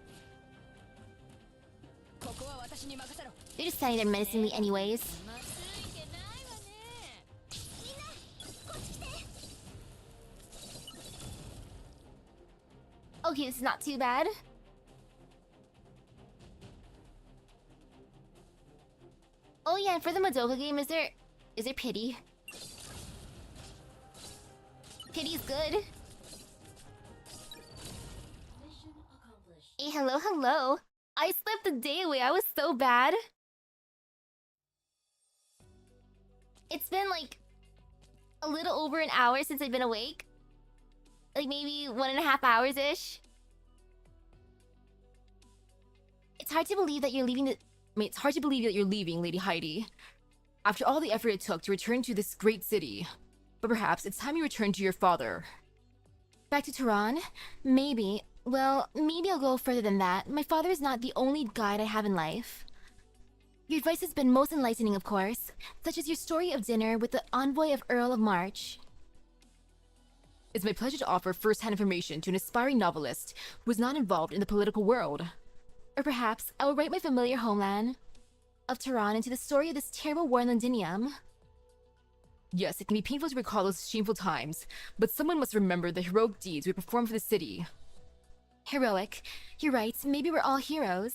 They're just standing there menacing me anyways. Okay, this is not too bad. Oh yeah, and for the Madoka game, is there pity? Pity's good. Hey, hello. I slept the day away. I was so bad. It's been like a little over an hour since I've been awake. Like maybe 1.5 hours-ish. It's hard to believe that you're leaving it's hard to believe that you're leaving, Lady Heidi. After all the effort it took to return to this great city. But perhaps it's time you return to your father. Back to Tehran? Maybe. Well, maybe I'll go further than that. My father is not the only guide I have in life. Your advice has been most enlightening, of course, such as your story of dinner with the envoy of Earl of March. It's my pleasure to offer first-hand information to an aspiring novelist who is not involved in the political world. Or perhaps I will write my familiar homeland of Tehran into the story of this terrible war in Londinium. Yes, it can be painful to recall those shameful times, but someone must remember the heroic deeds we performed for the city. Heroic. You're right, maybe we're all heroes.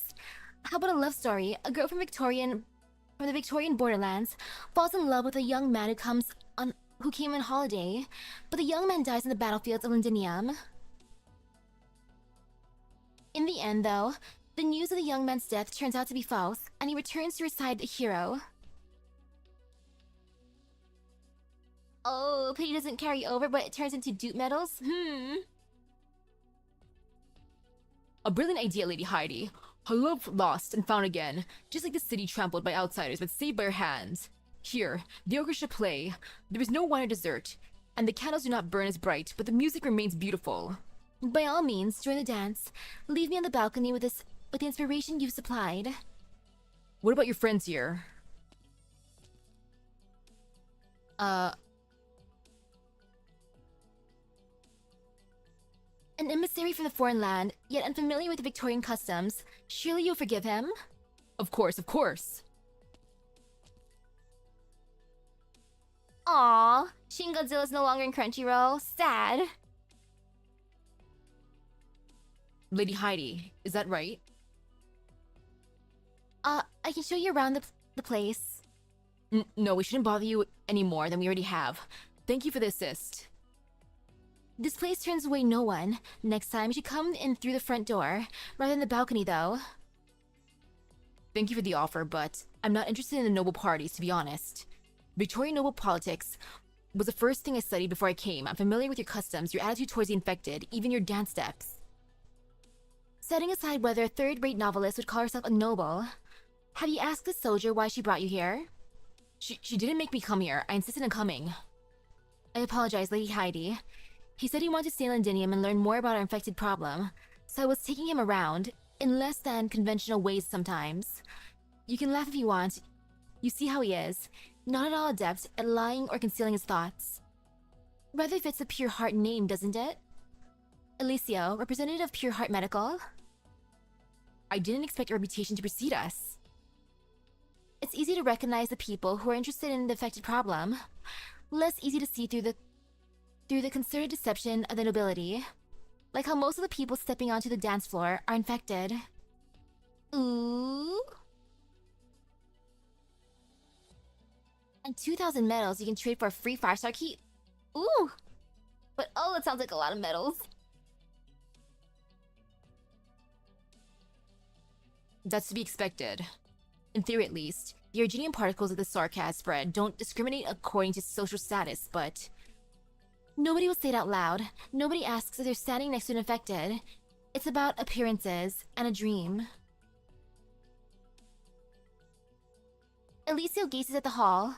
How about a love story? A girl from the Victorian borderlands falls in love with a young man who came on holiday, but the young man dies in the battlefields of Londinium. In the end, though, the news of the young man's death turns out to be false, and he returns to reside the hero. Oh, pity doesn't carry over, but it turns into dupe medals? A brilliant idea, Lady Heidi. Her love lost and found again, just like the city trampled by outsiders but saved by her hands. Here, the orchestra play. There is no wine or dessert, and the candles do not burn as bright, but the music remains beautiful. By all means, join the dance. Leave me on the balcony with the inspiration you've supplied. What about your friends here? An emissary from the foreign land, yet unfamiliar with the Victorian customs. Surely you'll forgive him? Of course, of course. Aww, Shin Godzilla's no longer in Crunchyroll. Sad. Lady Heidi, is that right? I can show you around the place. No, we shouldn't bother you any more than we already have. Thank you for the assist. This place turns away no one. Next time, you should come in through the front door, rather than the balcony, though. Thank you for the offer, but I'm not interested in the noble parties, to be honest. Victorian noble politics was the first thing I studied before I came. I'm familiar with your customs, your attitude towards the infected, even your dance steps. Setting aside whether a third-rate novelist would call herself a noble, have you asked the soldier why she brought you here? She didn't make me come here. I insisted on coming. I apologize, Lady Heidi. He said he wanted to stay in Londinium and learn more about our infected problem, so I was taking him around, in less than conventional ways sometimes. You can laugh if you want. You see how he is. Not at all adept at lying or concealing his thoughts. Rather fits the Pure Heart name, doesn't it? Alicio, representative of Pure Heart Medical? I didn't expect your reputation to precede us. It's easy to recognize the people who are interested in the affected problem. Less easy to see through the concerted deception of the nobility. Like how most of the people stepping onto the dance floor are infected. Ooh. And 2,000 medals you can trade for a free 5-star key. Ooh. But oh, it sounds like a lot of medals. That's to be expected. In theory, at least. The Argenian particles of the sarcasm spread don't discriminate according to social status, but... Nobody will say it out loud. Nobody asks if they're standing next to an infected. It's about appearances and a dream. Alicio gazes at the hall.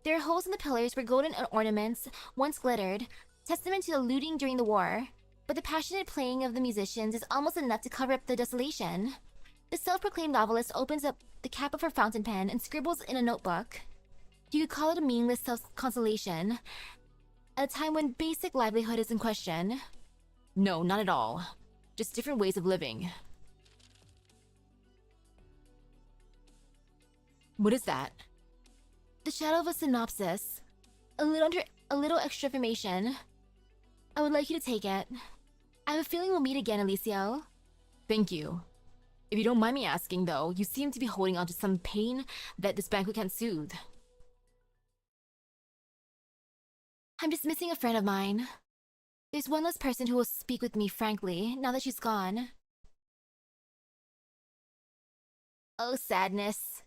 There are holes in the pillars where golden ornaments once glittered, testament to the looting during the war. But the passionate playing of the musicians is almost enough to cover up the desolation. The self-proclaimed novelist opens up the cap of her fountain pen and scribbles in a notebook. You could call it a meaningless self-consolation, at a time when basic livelihood is in question. No, not at all. Just different ways of living. What is that? The shadow of a synopsis. A little extra information. I would like you to take it. I have a feeling we'll meet again, Alicio. Thank you. If you don't mind me asking, though, you seem to be holding on to some pain that this banquet can't soothe. I'm just missing a friend of mine. There's one less person who will speak with me frankly, now that she's gone. Oh, sadness.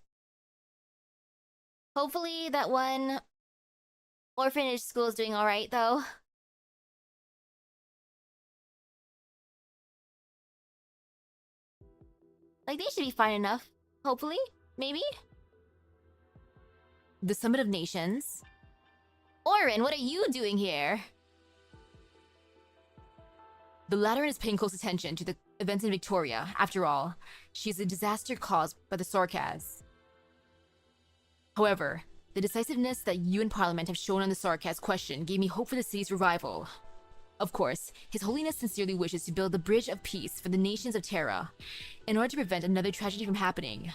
Hopefully that one orphanage school is doing alright, though. Like, they should be fine enough. Hopefully? Maybe? The Summit of Nations? Orin, what are you doing here? The Lateran is paying close attention to the events in Victoria. After all, she's a disaster caused by the sarcasm. However, the decisiveness that you and Parliament have shown on the sarcasm question gave me hope for the city's revival. Of course, His Holiness sincerely wishes to build the bridge of peace for the nations of Terra, in order to prevent another tragedy from happening.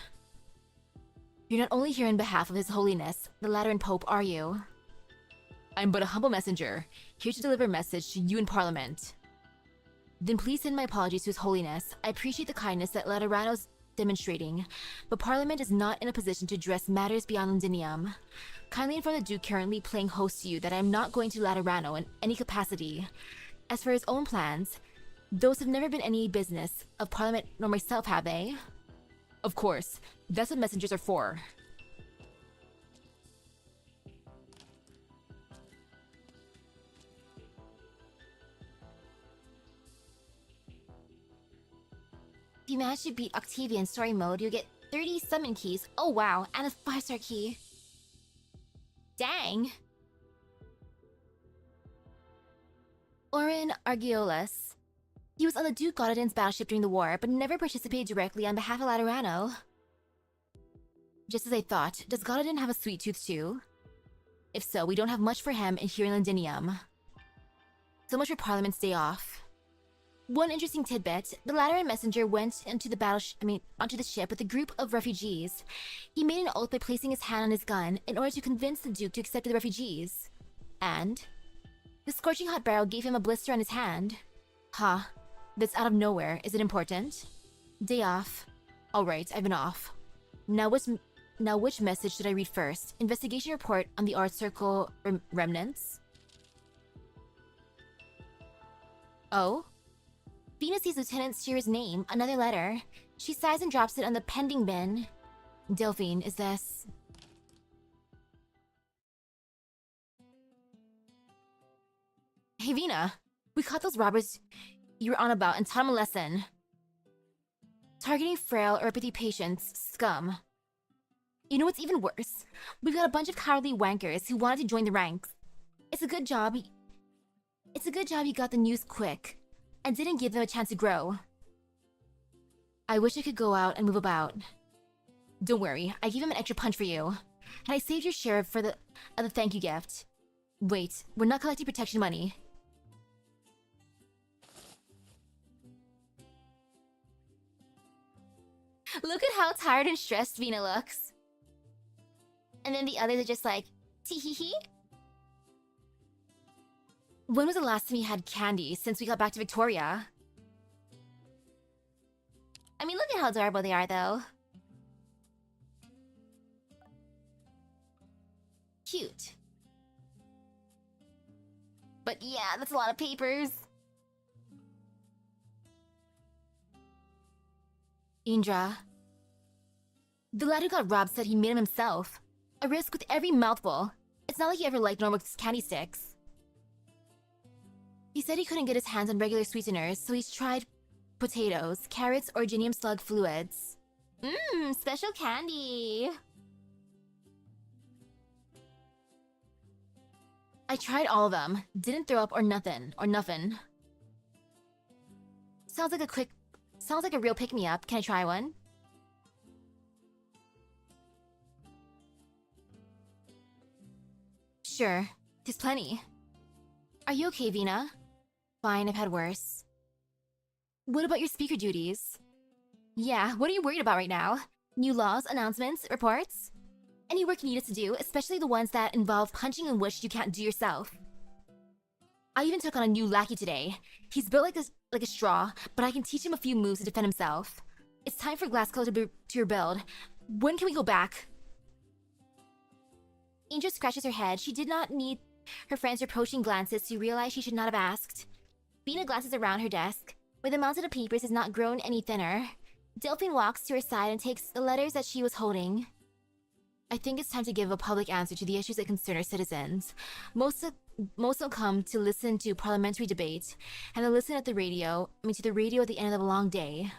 You're not only here on behalf of His Holiness, the Lateran Pope, are you? I'm but a humble messenger, here to deliver a message to you in Parliament. Then please send my apologies to His Holiness. I appreciate the kindness that Laterano's demonstrating, but Parliament is not in a position to address matters beyond Londinium. Kindly inform the Duke currently playing host to you that I am not going to Laterano in any capacity. As for his own plans, those have never been any business of Parliament nor myself, have they? Of course, that's what messengers are for. If you manage to beat Octavia in story mode, you'll get 30 summon keys. Oh wow, and a 5-star key. Dang! Orin Argiolus. He was on the Duke Gododin's battleship during the war, but never participated directly on behalf of Laterano. Just as I thought, does Gododin have a sweet tooth too? If so, we don't have much for him here in Londinium. So much for Parliament's day off. One interesting tidbit, the Lateran messenger went into the onto the ship with a group of refugees. He made an oath by placing his hand on his gun in order to convince the Duke to accept the refugees. And the scorching hot barrel gave him a blister on his hand. Huh. That's out of nowhere. Is it important? Day off. Alright, I've been off. Now which message should I read first? Investigation report on the Art Circle remnants? Oh? Vina sees Lieutenant Shearer's name, another letter. She sighs and drops it on the pending bin. Delphine, is this... Hey Vina, we caught those robbers you were on about and taught them a lesson. Targeting frail or empathy patients, scum. You know what's even worse? We've got a bunch of cowardly wankers who wanted to join the ranks. It's a good job you got the news quick and didn't give them a chance to grow. I wish I could go out and move about. Don't worry, I gave him an extra punch for you. And I saved your share for the thank you gift. Wait, we're not collecting protection money. Look at how tired and stressed Vina looks. And then the others are just like, tee-hee-hee? When was the last time you had candy since we got back to Victoria? I mean, look at how adorable they are, though. Cute. But yeah, that's a lot of papers. Indra. The lad who got robbed said he made them himself. A risk with every mouthful. It's not like he ever liked normal candy sticks. He said he couldn't get his hands on regular sweeteners, so he's tried potatoes, carrots, or genium slug fluids. Mmm, special candy! I tried all of them. Didn't throw up or nothing. Sounds like a real pick-me-up. Can I try one? Sure. There's plenty. Are you okay, Vina? Fine, I've had worse. What about your speaker duties? Yeah, what are you worried about right now? New laws, announcements, reports? Any work you need us to do, especially the ones that involve punching and wish you can't do yourself. I even took on a new lackey today. He's built like a straw, but I can teach him a few moves to defend himself. It's time for Glasscolor to rebuild. When can we go back? Angel scratches her head. She did not need her friend's reproaching glances to realize she should not have asked. Vina glances around her desk, where the mountain of papers has not grown any thinner. Delphine walks to her side and takes the letters that she was holding. I think it's time to give a public answer to the issues that concern our citizens. Most will come to listen to parliamentary debate, and they'll listen to the radio at the end of a long day.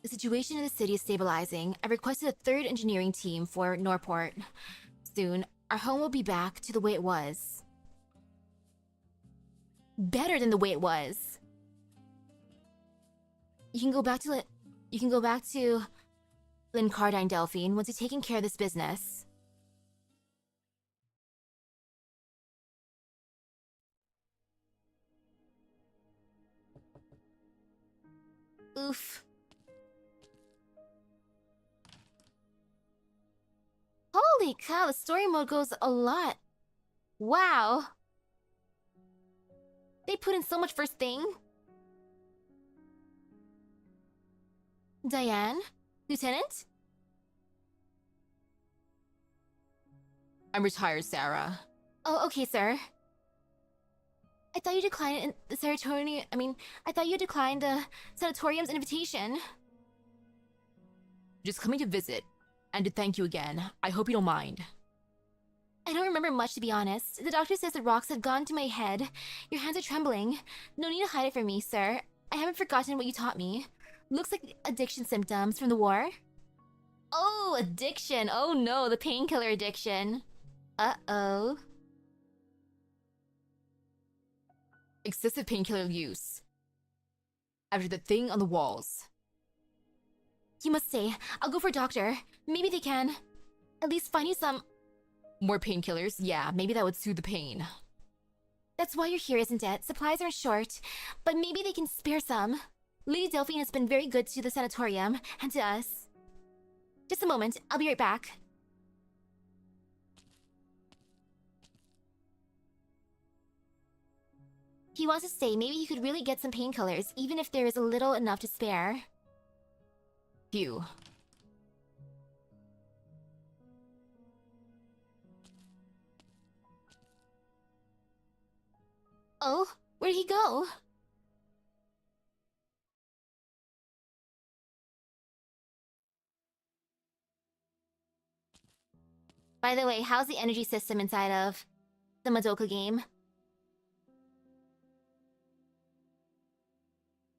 The situation in the city is stabilizing. I've requested a third engineering team for Norport. Soon, our home will be back to the way it was. Better than the way it was. You can go back to Lincardine, Delphine, once you've taken care of this business. Oof. Holy cow, the story mode goes a lot. Wow. They put in so much first thing. Diane? Lieutenant? I'm retired, Sarah. Oh, okay, sir. I thought you declined the Sanatorium. I thought you declined the Sanatorium's invitation. Just coming to visit, and to thank you again. I hope you don't mind. I don't remember much, to be honest. The doctor says the rocks have gone to my head. Your hands are trembling. No need to hide it from me, sir. I haven't forgotten what you taught me. Looks like addiction symptoms from the war. Oh, addiction. Oh no, the painkiller addiction. Uh-oh. Excessive painkiller use. After the thing on the walls. You must stay. I'll go for a doctor. Maybe they can at least find you some. More painkillers? Yeah, maybe that would soothe the pain. That's why you're here, isn't it? Supplies are short, but maybe they can spare some. Lady Delphine has been very good to the Sanatorium and to us. Just a moment, I'll be right back. He wants to stay. Maybe he could really get some painkillers, even if there is a little enough to spare. Phew. Oh, where'd he go? By the way, how's the energy system inside of the Madoka game?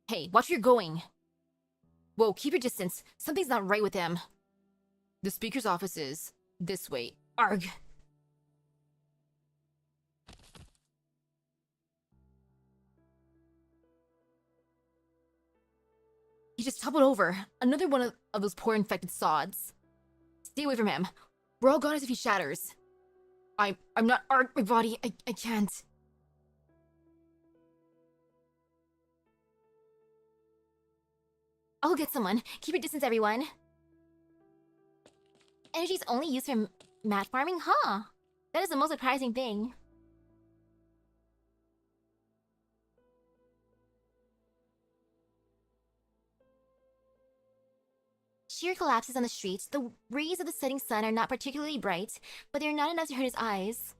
Hey, watch where you're going! Whoa, keep your distance. Something's not right with him. The speaker's office is this way. Arg! He just toppled over. Another one of those poor infected sods. Stay away from him. We're all gone as if he shatters. I'm not Arg, my body. I can't. I'll go get someone. Keep your distance, everyone. Energy's only used for mat farming? Huh. That is the most surprising thing. Sheer collapses on the street. The rays of the setting sun are not particularly bright, but they are not enough to hurt his eyes.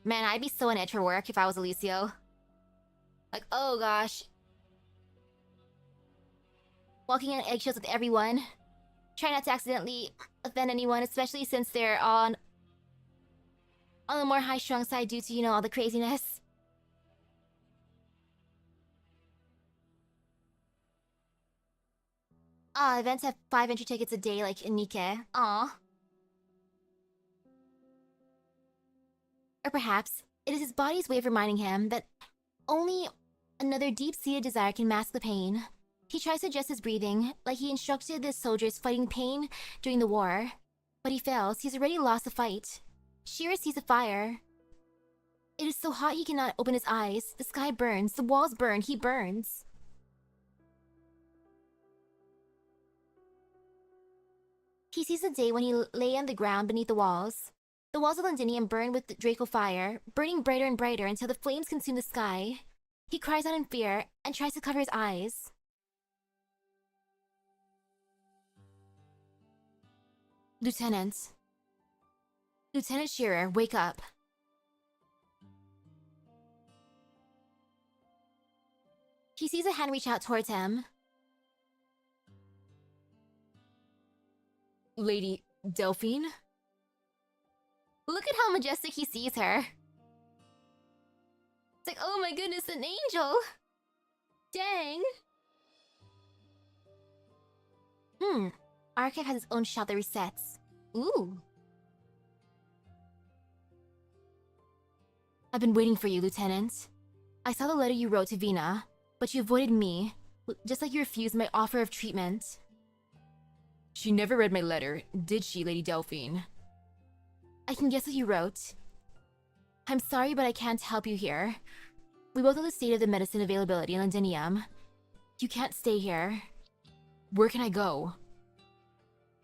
Man, I'd be so on edge for work if I was Alicio. Like, oh gosh. Walking on eggshells with everyone. Try not to accidentally offend anyone, especially since they're on the more high-strung side due to, you know, all the craziness. Events have 5 entry tickets a day like in Nikke. Aw. Or perhaps, it is his body's way of reminding him that only another deep-seated desire can mask the pain. He tries to adjust his breathing, like he instructed the soldiers fighting pain during the war. But he fails. He's already lost the fight. Shira sees the fire. It is so hot he cannot open his eyes. The sky burns. The walls burn. He burns. He sees the day when he lay on the ground beneath the walls. The walls of Londinium burn with the Draco fire, burning brighter and brighter until the flames consume the sky. He cries out in fear and tries to cover his eyes. Lieutenant. Lieutenant Shearer, wake up. He sees a hand reach out towards him. Lady Delphine? Look at how majestic he sees her. It's like, oh my goodness, an angel! Dang! Archive has its own shop that resets. Ooh. I've been waiting for you, Lieutenant. I saw the letter you wrote to Vina, but you avoided me, just like you refused my offer of treatment. She never read my letter, did she, Lady Delphine? I can guess what you wrote. I'm sorry, but I can't help you here. We both know the state of the medicine availability in Londinium. You can't stay here. Where can I go?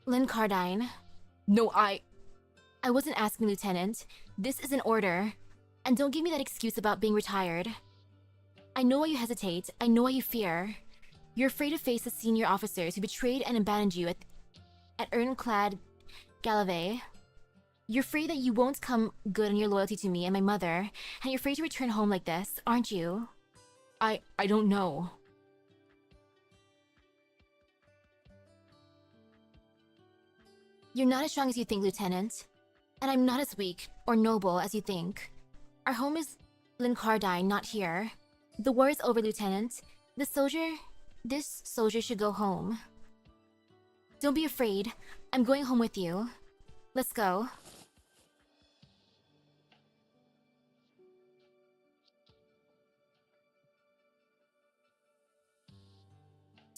Lynn Cardine. No, I wasn't asking, Lieutenant. This is an order. And don't give me that excuse about being retired. I know why you hesitate. I know why you fear. You're afraid to face the senior officers who betrayed and abandoned you at Ironclad Galave. You're afraid that you won't come good on your loyalty to me and my mother, and you're afraid to return home like this, aren't you? I don't know. You're not as strong as you think, Lieutenant. And I'm not as weak or noble as you think. Our home is Lincardine, not here. The war is over, Lieutenant. This soldier should go home. Don't be afraid. I'm going home with you. Let's go.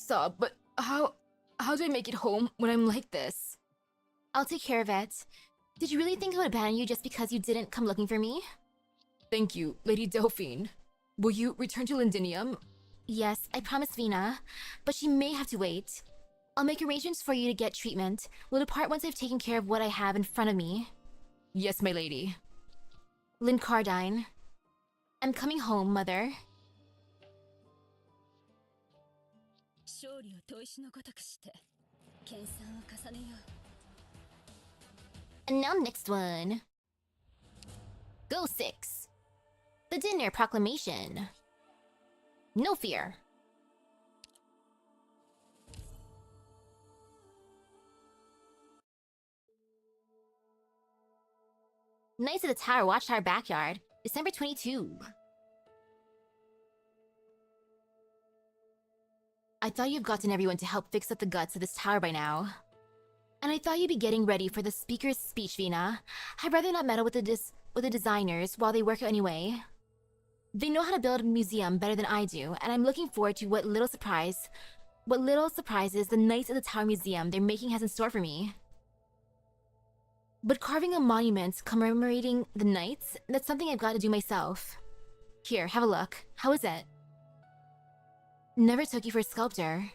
sob, but how do I make it home when I'm like this? I'll take care of it. Did you really think I would abandon you just because you didn't come looking for me? Thank you, Lady Delphine. Will you return to Londinium? Yes, I promised Vina, but she may have to wait. I'll make arrangements for you to get treatment. We'll depart once I've taken care of what I have in front of me. Yes, my lady. Lynn Cardine. I'm coming home, Mother. And now next one. Go 6. The Dinner Proclamation. No fear. Knights of the Tower Watchtower Backyard, December 22. I thought you've gotten everyone to help fix up the guts of this tower by now. And I thought you'd be getting ready for the speaker's speech, Vina. I'd rather not meddle with the designers while they work anyway. They know how to build a museum better than I do, and I'm looking forward to what little surprises the Knights of the Tower Museum they're making has in store for me. But carving a monument commemorating the Knights, that's something I've got to do myself. Here, have a look. How is it? Never took you for a sculptor.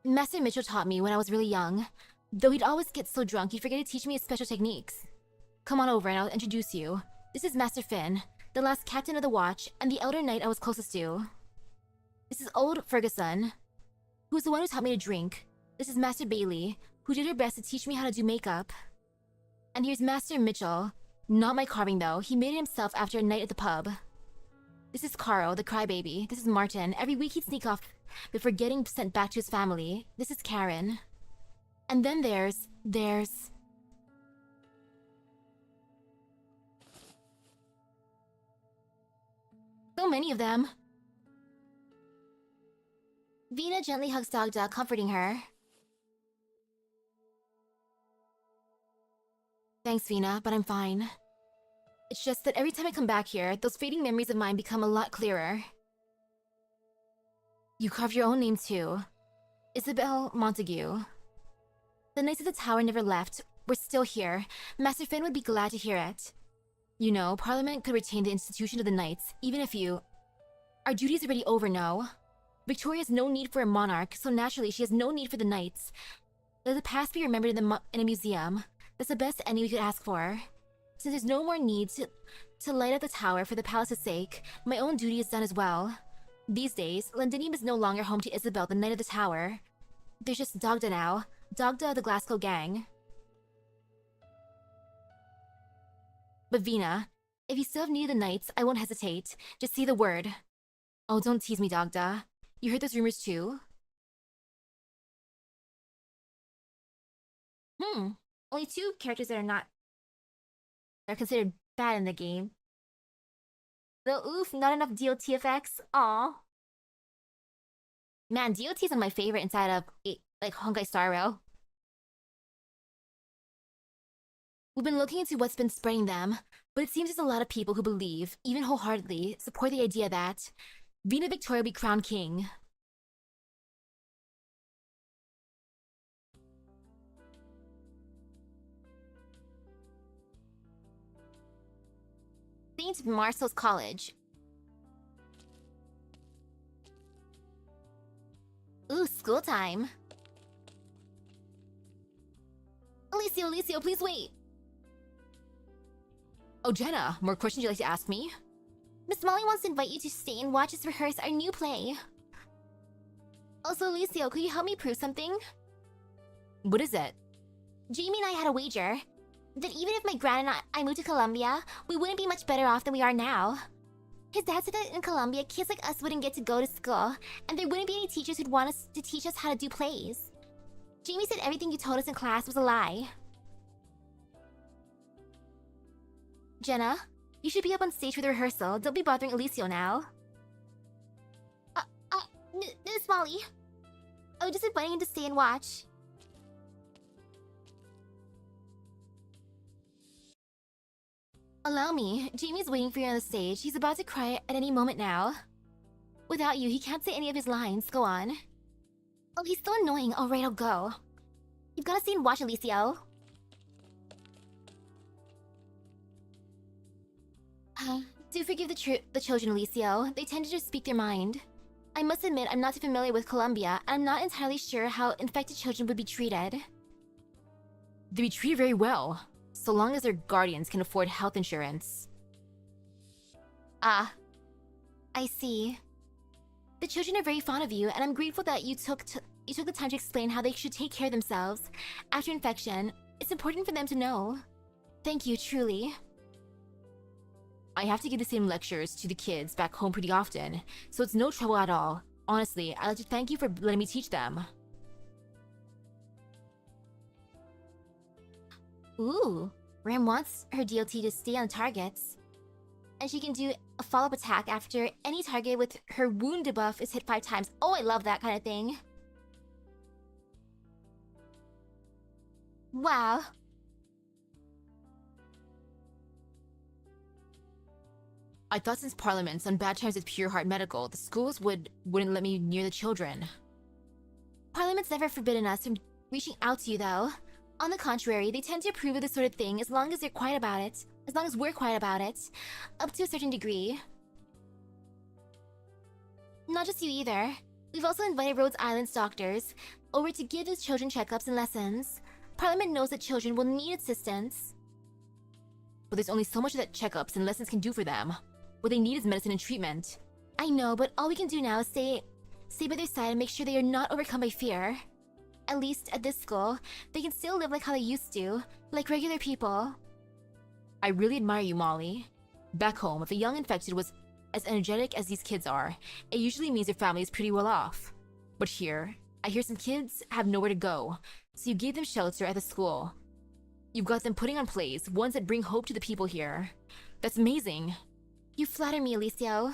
Master Mitchell taught me when I was really young. Though he'd always get so drunk, he'd forget to teach me his special techniques. Come on over and I'll introduce you. This is Master Finn, the last captain of the watch, and the elder knight I was closest to. This is old Ferguson, who's the one who taught me to drink. This is Master Baily, who did her best to teach me how to do makeup. And here's Master Mitchell. Not my carving though, he made it himself after a night at the pub. This is Caro, the crybaby. This is Martin. Every week he'd sneak off before getting sent back to his family. This is Karen. And then there's... so many of them. Vina gently hugs Dagda, comforting her. Thanks, Vina, but I'm fine. It's just that every time I come back here, those fading memories of mine become a lot clearer. You carved your own name too. Isabel Montague. The Knights of the Tower never left. We're still here. Master Finn would be glad to hear it. You know, Parliament could retain the institution of the Knights, even if you... Our duty's already over, no? Victoria has no need for a monarch, so naturally she has no need for the Knights. Let the past be remembered in a museum. That's the best ending we could ask for. Since there's no more need to light up the tower for the palace's sake, my own duty is done as well. These days, Londinium is no longer home to Isabel, the Knight of the Tower. There's just Dagda now. Dagda of the Glasgow gang. But Vina, if you still have need of the Knights, I won't hesitate. Just say the word. Oh, don't tease me, Dagda. You heard those rumors too? Only 2 characters that are considered bad in the game. Though, oof, not enough DOT effects. Aw. Man, DOT is one of my favorite inside of, like, Honkai Star Rail. We've been looking into what's been spreading them, but it seems there's a lot of people who believe, even wholeheartedly, support the idea that Vina Victoria will be crowned king. St. Marcel's College. Ooh, school time. Alicio, please wait. Oh, Jenna, more questions you'd like to ask me? Miss Molly wants to invite you to stay and watch us rehearse our new play. Also, Alicio, could you help me prove something? What is it? Jamie and I had a wager that even if my grand and I moved to Colombia, we wouldn't be much better off than we are now. His dad said that in Colombia, kids like us wouldn't get to go to school, and there wouldn't be any teachers who'd want us to teach us how to do plays. Jamie said everything you told us in class was a lie. Jenna, you should be up on stage for the rehearsal. Don't be bothering Alicio now. Miss Molly. I was just inviting him to stay and watch. Allow me. Jamie's waiting for you on the stage. He's about to cry at any moment now. Without you, he can't say any of his lines. Go on. Oh, he's so annoying. Alright, I'll go. You've got to see and watch, Alicio. Do forgive the children, Alicio. They tend to just speak their mind. I must admit, I'm not too familiar with Colombia, and I'm not entirely sure how infected children would be treated. They'd be treated very well, so long as their guardians can afford health insurance. Ah, I see. The children are very fond of you, and I'm grateful that you took the time to explain how they should take care of themselves after infection. It's important for them to know. Thank you, truly. I have to give the same lectures to the kids back home pretty often, so it's no trouble at all. Honestly, I'd like to thank you for letting me teach them. Ooh, Ram wants her DLT to stay on targets. And she can do a follow-up attack after any target with her wound debuff is hit 5 times. Oh, I love that kind of thing. Wow. I thought since Parliament's on bad terms with Pure Heart Medical, the schools wouldn't let me near the children. Parliament's never forbidden us from reaching out to you, though. On the contrary, they tend to approve of this sort of thing as long as they're quiet about it. As long as we're quiet about it. Up to a certain degree. Not just you either. We've also invited Rhodes Island's doctors over to give his children checkups and lessons. Parliament knows that children will need assistance. But there's only so much that checkups and lessons can do for them. What they need is medicine and treatment. I know, but all we can do now is stay by their side and make sure they are not overcome by fear. At least at this school, they can still live like how they used to, like regular people. I really admire you, Molly. Back home, if a young infected was as energetic as these kids are, it usually means their family is pretty well off. But here, I hear some kids have nowhere to go, so you gave them shelter at the school. You've got them putting on plays, ones that bring hope to the people here. That's amazing. You flatter me, Alicio.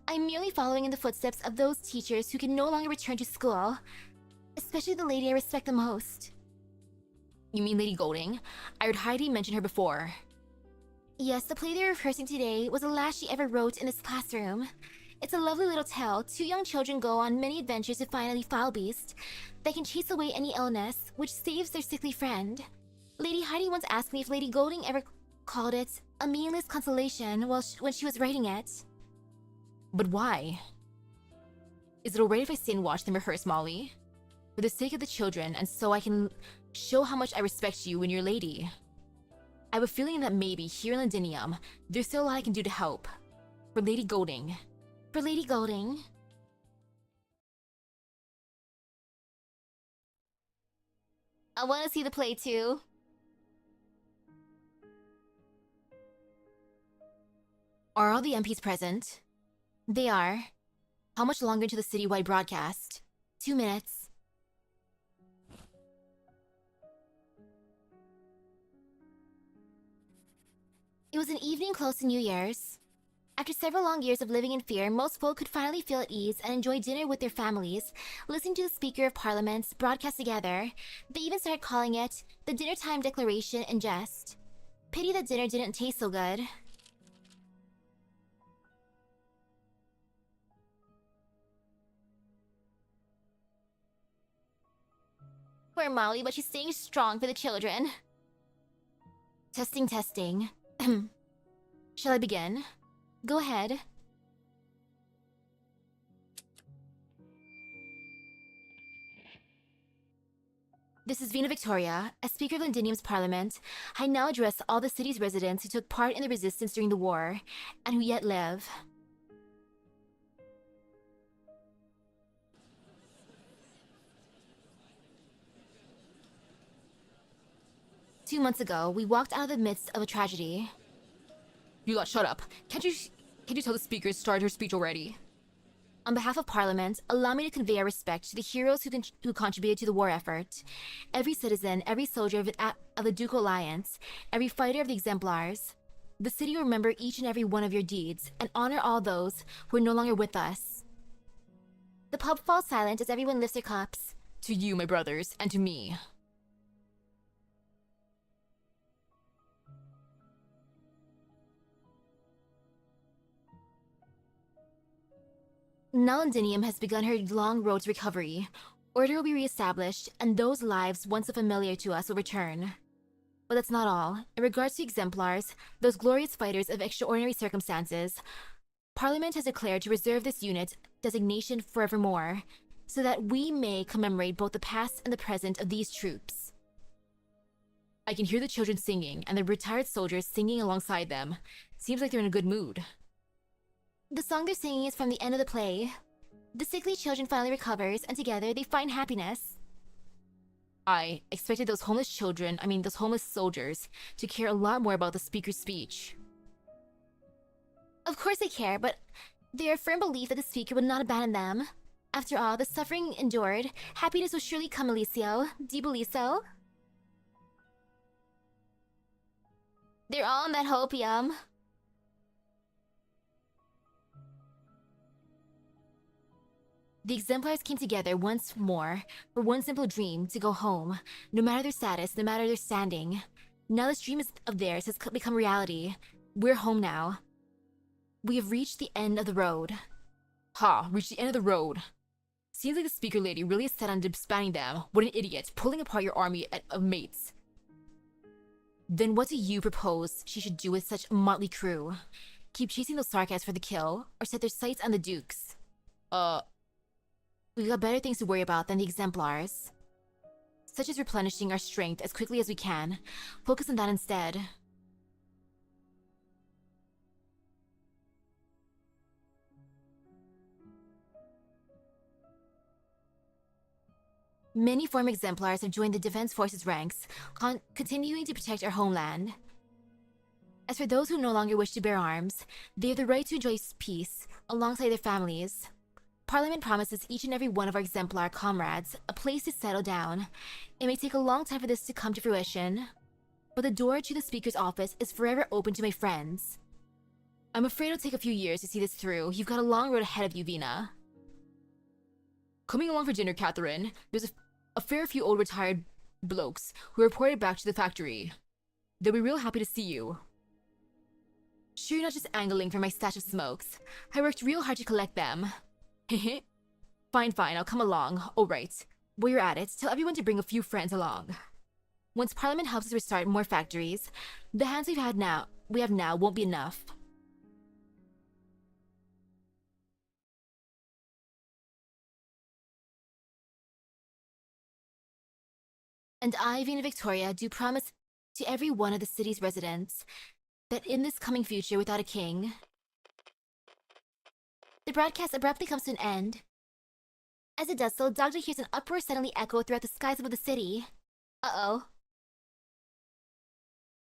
I'm merely following in the footsteps of those teachers who can no longer return to school. Especially the lady I respect the most. You mean Lady Golding? I heard Heidi mention her before. Yes, the play they're rehearsing today was the last she ever wrote in this classroom. It's a lovely little tale. 2 young children go on many adventures to find a foul beast that can chase away any illness, which saves their sickly friend. Lady Heidi once asked me if Lady Golding ever called it a meaningless consolation when she was writing it. But why? Is it alright if I stay and watch them rehearse, Molly? For the sake of the children, and so I can show how much I respect you and your lady. I have a feeling that maybe here in Londinium, there's still a lot I can do to help. For Lady Golding. For Lady Golding. I want to see the play too. Are all the MPs present? They are. How much longer into the citywide broadcast? 2 minutes. It was an evening close to New Year's. After several long years of living in fear, most folk could finally feel at ease and enjoy dinner with their families, listening to the Speaker of Parliaments broadcast together. They even started calling it the Dinnertime Declaration in jest. Pity that dinner didn't taste so good. Poor Molly, but she's staying strong for the children. Testing, testing. Shall I begin? Go ahead. This is Vina Victoria. As Speaker of Londinium's Parliament, I now address all the city's residents who took part in the resistance during the war, and who yet live. Two months ago, we walked out of the midst of a tragedy. You lot, shut up. Can't you tell the speaker to start her speech already? On behalf of Parliament, allow me to convey our respect to the heroes who contributed to the war effort. Every citizen, every soldier of the Ducal Alliance, every fighter of the Exemplars. The city will remember each and every one of your deeds, and honor all those who are no longer with us. The pub falls silent as everyone lifts their cups. To you, my brothers, and to me. Now Londinium has begun her long road to recovery, Order will be reestablished, and those lives once so familiar to us will return. But that's not all. In regards to Exemplars, those glorious fighters of extraordinary circumstances, Parliament has declared to reserve this unit designation forevermore, so that we may commemorate both the past and the present of these troops. I can hear the children singing, and the retired soldiers singing alongside them. Seems like they're in a good mood. The song they're singing is from the end of the play. The sickly children finally recovers, and together they find happiness. I expected those homeless soldiers, to care a lot more about the speaker's speech. Of course they care, but they are a firm belief that the speaker would not abandon them. After all, the suffering endured, happiness will surely come, Alicio. Do you believe so? They're all in that hopium. The Exemplars came together once more for one simple dream: to go home, no matter their status, no matter their standing. Now this dream of theirs has become reality. We're home now. We have reached the end of the road. Ha, reached the end of the road. Seems like the speaker lady really is set on disbanding them. What an idiot, pulling apart your army of mates. Then what do you propose she should do with such a motley crew? Keep chasing those sarcasts for the kill, or set their sights on the dukes? We've got better things to worry about than the Exemplars. Such as replenishing our strength as quickly as we can. Focus on that instead. Many former Exemplars have joined the Defense Forces ranks, continuing to protect our homeland. As for those who no longer wish to bear arms, they have the right to enjoy peace alongside their families. Parliament promises each and every one of our Exemplar comrades a place to settle down. It may take a long time for this to come to fruition, but the door to the Speaker's office is forever open to my friends. I'm afraid it'll take a few years to see this through. You've got a long road ahead of you, Vina. Coming along for dinner, Catherine. There's a fair few old retired blokes who reported back to the factory. They'll be real happy to see you. Sure you're not just angling for my stash of smokes. I worked real hard to collect them. Hehe. Fine, I'll come along. Alright. While you're at it, tell everyone to bring a few friends along. Once Parliament helps us restart more factories, the hands we have now won't be enough. And I, Vina Victoria, do promise to every one of the city's residents that in this coming future without a king... The broadcast abruptly comes to an end. As it does so, Dogda hears an uproar suddenly echo throughout the skies above the city. Uh-oh.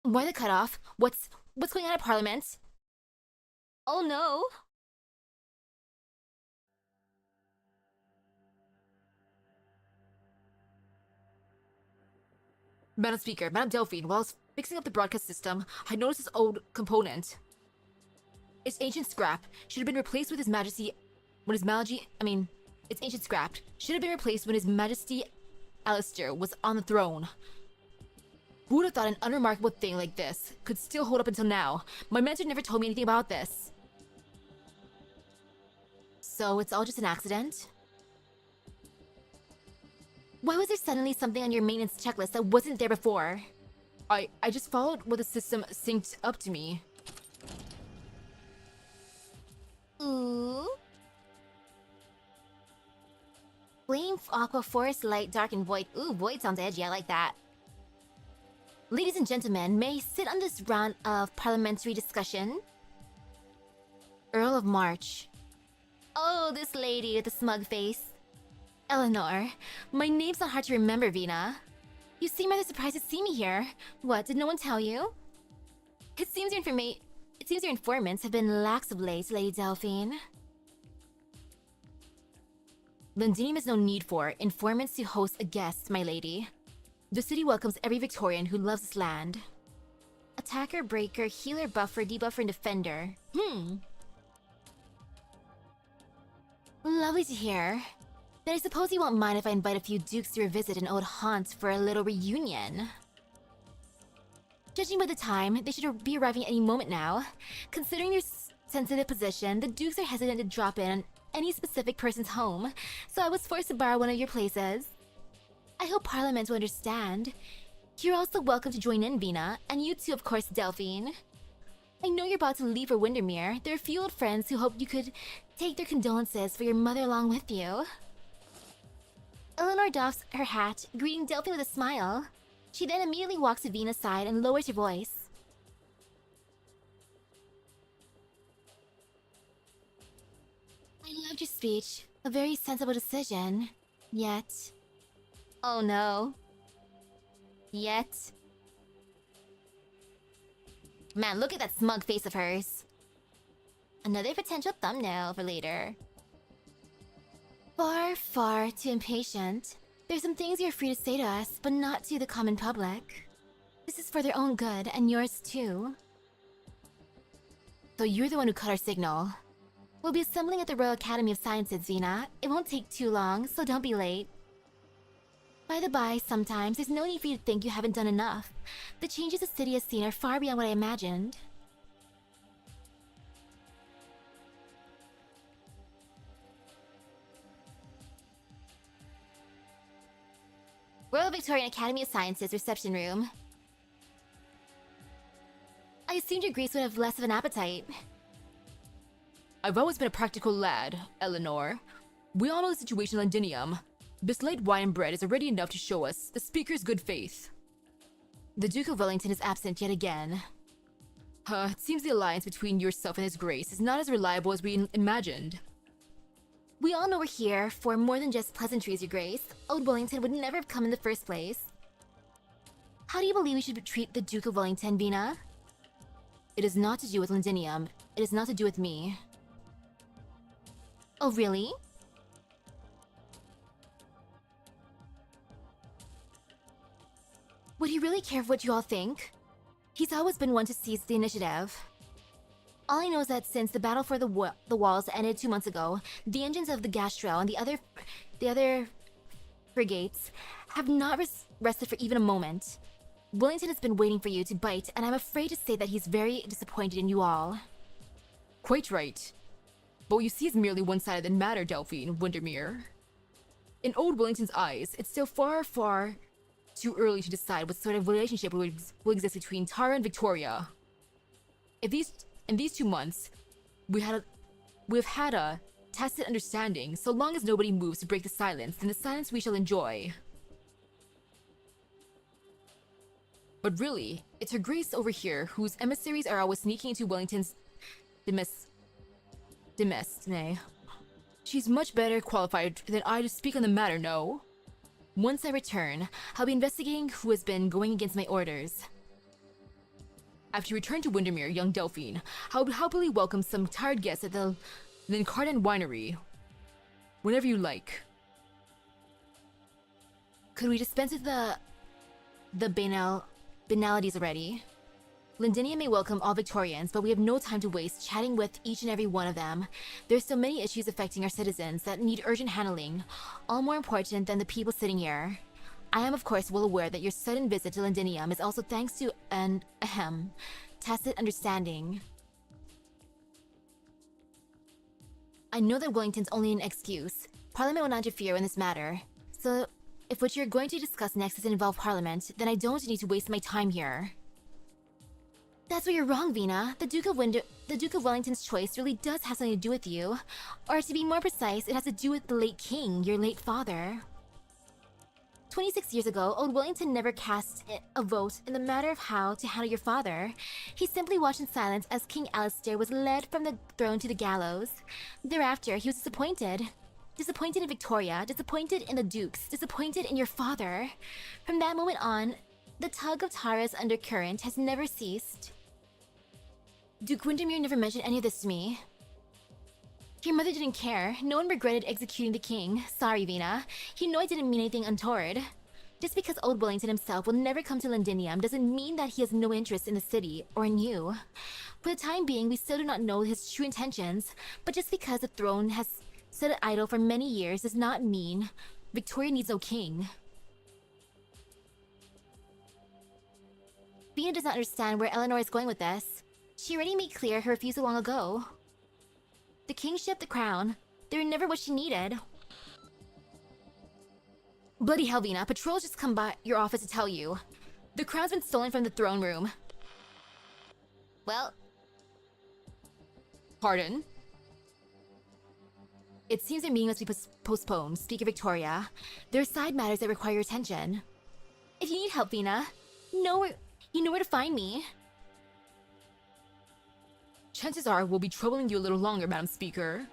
Why the cutoff? What's going on at Parliament? Oh no! Madam Speaker, Madam Delphine, while I was fixing up the broadcast system, I noticed this old component. It's ancient scrap. Should have been replaced with His Majesty... It's ancient scrap. Should have been replaced when His Majesty Alistair was on the throne. Who would have thought an unremarkable thing like this could still hold up until now? My mentor never told me anything about this. So it's all just an accident? Why was there suddenly something on your maintenance checklist that wasn't there before? I just followed what the system synced up to me. Ooh. Flame, aqua, forest, light, dark, and void. Ooh, void sounds edgy. I like that. Ladies and gentlemen, may I sit on this round of parliamentary discussion? Earl of March. Oh, this lady with the smug face. Eleanor. My name's not hard to remember, Vina. You seem rather surprised to see me here. What, did no one tell you? It seems your informants have been lax of late, Lady Delphine. Londinium has no need for informants to host a guest, my lady. The city welcomes every Victorian who loves this land. Attacker, breaker, healer, buffer, debuffer, and defender. Lovely to hear. Then I suppose you won't mind if I invite a few dukes to revisit an old haunt for a little reunion. Judging by the time, they should be arriving any moment now. Considering their sensitive position, the dukes are hesitant to drop in any specific person's home, so I was forced to borrow one of your places. I hope Parliament will understand. You're also welcome to join in, Vina, and you too, of course, Delphine. I know you're about to leave for Windermere. There are a few old friends who hoped you could take their condolences for your mother along with you. Eleanor doffs her hat, greeting Delphine with a smile. She then immediately walks to Vina's side and lowers her voice. I loved your speech. A very sensible decision. Yet... Oh no. Yet... Man, look at that smug face of hers. Another potential thumbnail for later. Far, far too impatient. There's some things you're free to say to us, but not to the common public. This is for their own good, and yours too. So you're the one who cut our signal. We'll be assembling at the Royal Academy of Sciences, Vina. It won't take too long, so don't be late. By the by, sometimes there's no need for you to think you haven't done enough. The changes the city has seen are far beyond what I imagined. Royal Victorian Academy of Sciences reception room. I assumed your Grace would have less of an appetite. I've always been a practical lad, Eleanor. We all know the situation in Londinium. This late wine and bread is already enough to show us the speaker's good faith. The Duke of Wellington is absent yet again. It seems the alliance between yourself and His Grace is not as reliable as we imagined. We all know we're here for more than just pleasantries, Your Grace. Old Wellington would never have come in the first place. How do you believe we should treat the Duke of Wellington, Vina? It is not to do with Londinium. It is not to do with me. Oh, really? Would he really care what you all think? He's always been one to seize the initiative. All I know is that since the battle for the walls ended 2 months ago, the engines of the Gastrel and the other frigates have not rested for even a moment. Wellington has been waiting for you to bite, and I'm afraid to say that he's very disappointed in you all. Quite right. But what you see is merely one side of the matter, Delphine, Windermere. In old Wellington's eyes, it's still far, far too early to decide what sort of relationship will exist between Tara and Victoria. In these 2 months, we've had a tacit understanding. So long as nobody moves to break the silence, then the silence we shall enjoy. But really, it's Her Grace over here whose emissaries are always sneaking into Wellington's demesne. She's much better qualified than I to speak on the matter, no? Once I return, I'll be investigating who has been going against my orders. After you return to Windermere, young Delphine, I'll happily welcome some tired guests at the Lincarden Winery. Whenever you like. Could we dispense with the banalities already? Londinium may welcome all Victorians, but we have no time to waste chatting with each and every one of them. There's so many issues affecting our citizens that need urgent handling, all more important than the people sitting here. I am of course well aware that your sudden visit to Londinium is also thanks to an, tacit understanding. I know that Wellington's only an excuse. Parliament will not interfere in this matter. So, if what you're going to discuss next doesn't involve Parliament, then I don't need to waste my time here. That's where you're wrong, Vina. The Duke of Wellington's choice really does have something to do with you. Or to be more precise, it has to do with the late king, your late father. 26 years ago, old Wellington never cast a vote in the matter of how to handle your father. He simply watched in silence as King Alistair was led from the throne to the gallows. Thereafter, he was disappointed. Disappointed in Victoria, disappointed in the dukes, disappointed in your father. From that moment on, the tug of Tara's undercurrent has never ceased. Duke Windermere never mentioned any of this to me. Your mother didn't care. No one regretted executing the king. Sorry, Vina. You know I didn't mean anything untoward. Just because old Wellington himself will never come to Londinium doesn't mean that he has no interest in the city or in you. For the time being, we still do not know his true intentions, but just because the throne has stood idle for many years does not mean Victoria needs no king. Vina does not understand where Eleanor is going with this. She already made clear her refusal long ago. The kingship, the crown, They were never what she needed. Bloody hell, Vina. Patrol's just come by your office to tell you. The crown's been stolen from the throne room. Well... Pardon? It seems their meeting must be postponed, Speaker Victoria. There are side matters that require your attention. If you need help, Vina, you know where to find me. Chances are we'll be troubling you a little longer, Madam Speaker.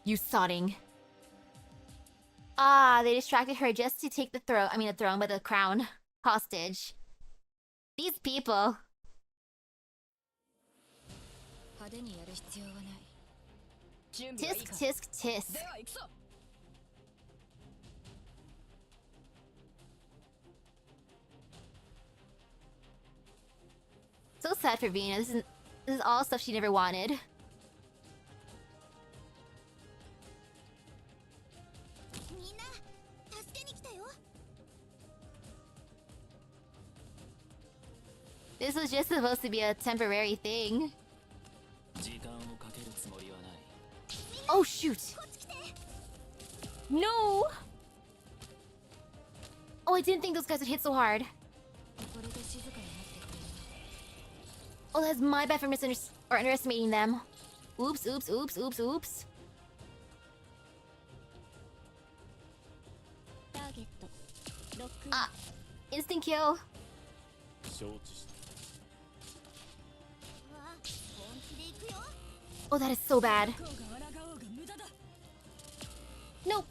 You sodding. Ah, they distracted her just to take the throne, but the crown, hostage. These people. Tisk, tisk, tisk. So sad for Vina. This is all stuff she never wanted. This was just supposed to be a temporary thing. Oh shoot! No! Oh, I didn't think those guys would hit so hard. Oh, that's my bad for underestimating them. Oops, oops, oops, oops, oops. Ah, instant kill. Oh, that is so bad. Nope.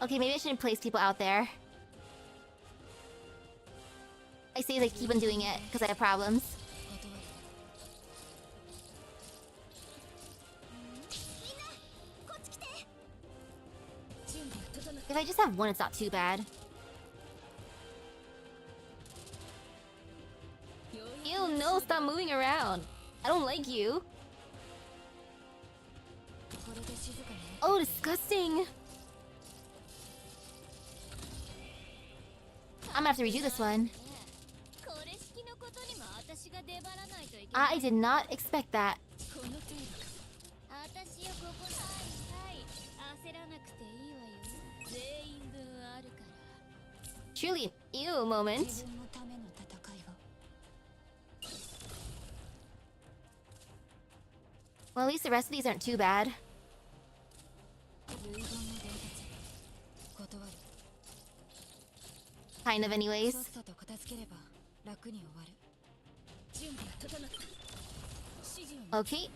Okay, maybe I shouldn't place people out there. I say they keep on doing it because I have problems. If I just have one, it's not too bad. Ew, no, stop moving around. I don't like you. Oh, disgusting. I'm gonna have to redo this one. I did not expect that. Truly an ew moment. Well, at least the rest of these aren't too bad. Kind of anyways. Okay.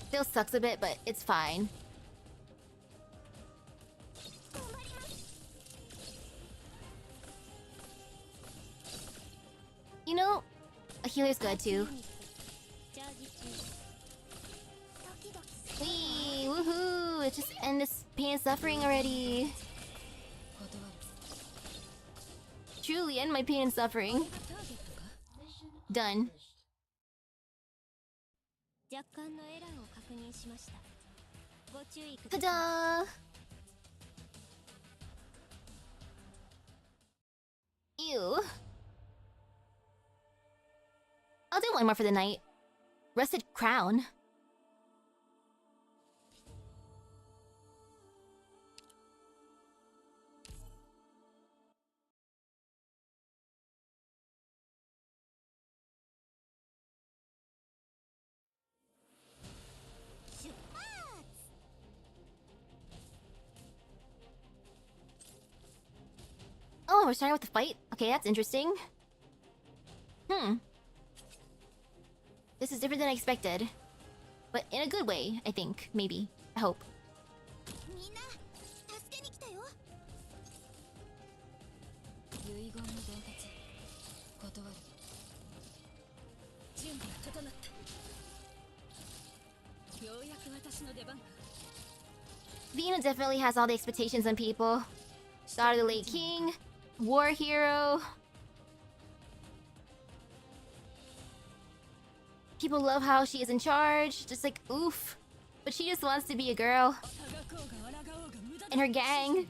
Still sucks a bit, but it's fine. You know, a healer's good too. Whee! Woohoo! Let's just end this pain and suffering already. Truly end my pain and suffering. Done. Ta-da! Ew. I'll do one more for the night. Rusted crown. Oh, we're starting with the fight? Okay, that's interesting. This is different than I expected. But in a good way, I think. Maybe. I hope. Vina definitely has all the expectations on people. Daughter of the late king. War hero. People love how she is in charge. Just like, oof. But she just wants to be a girl. And her gang.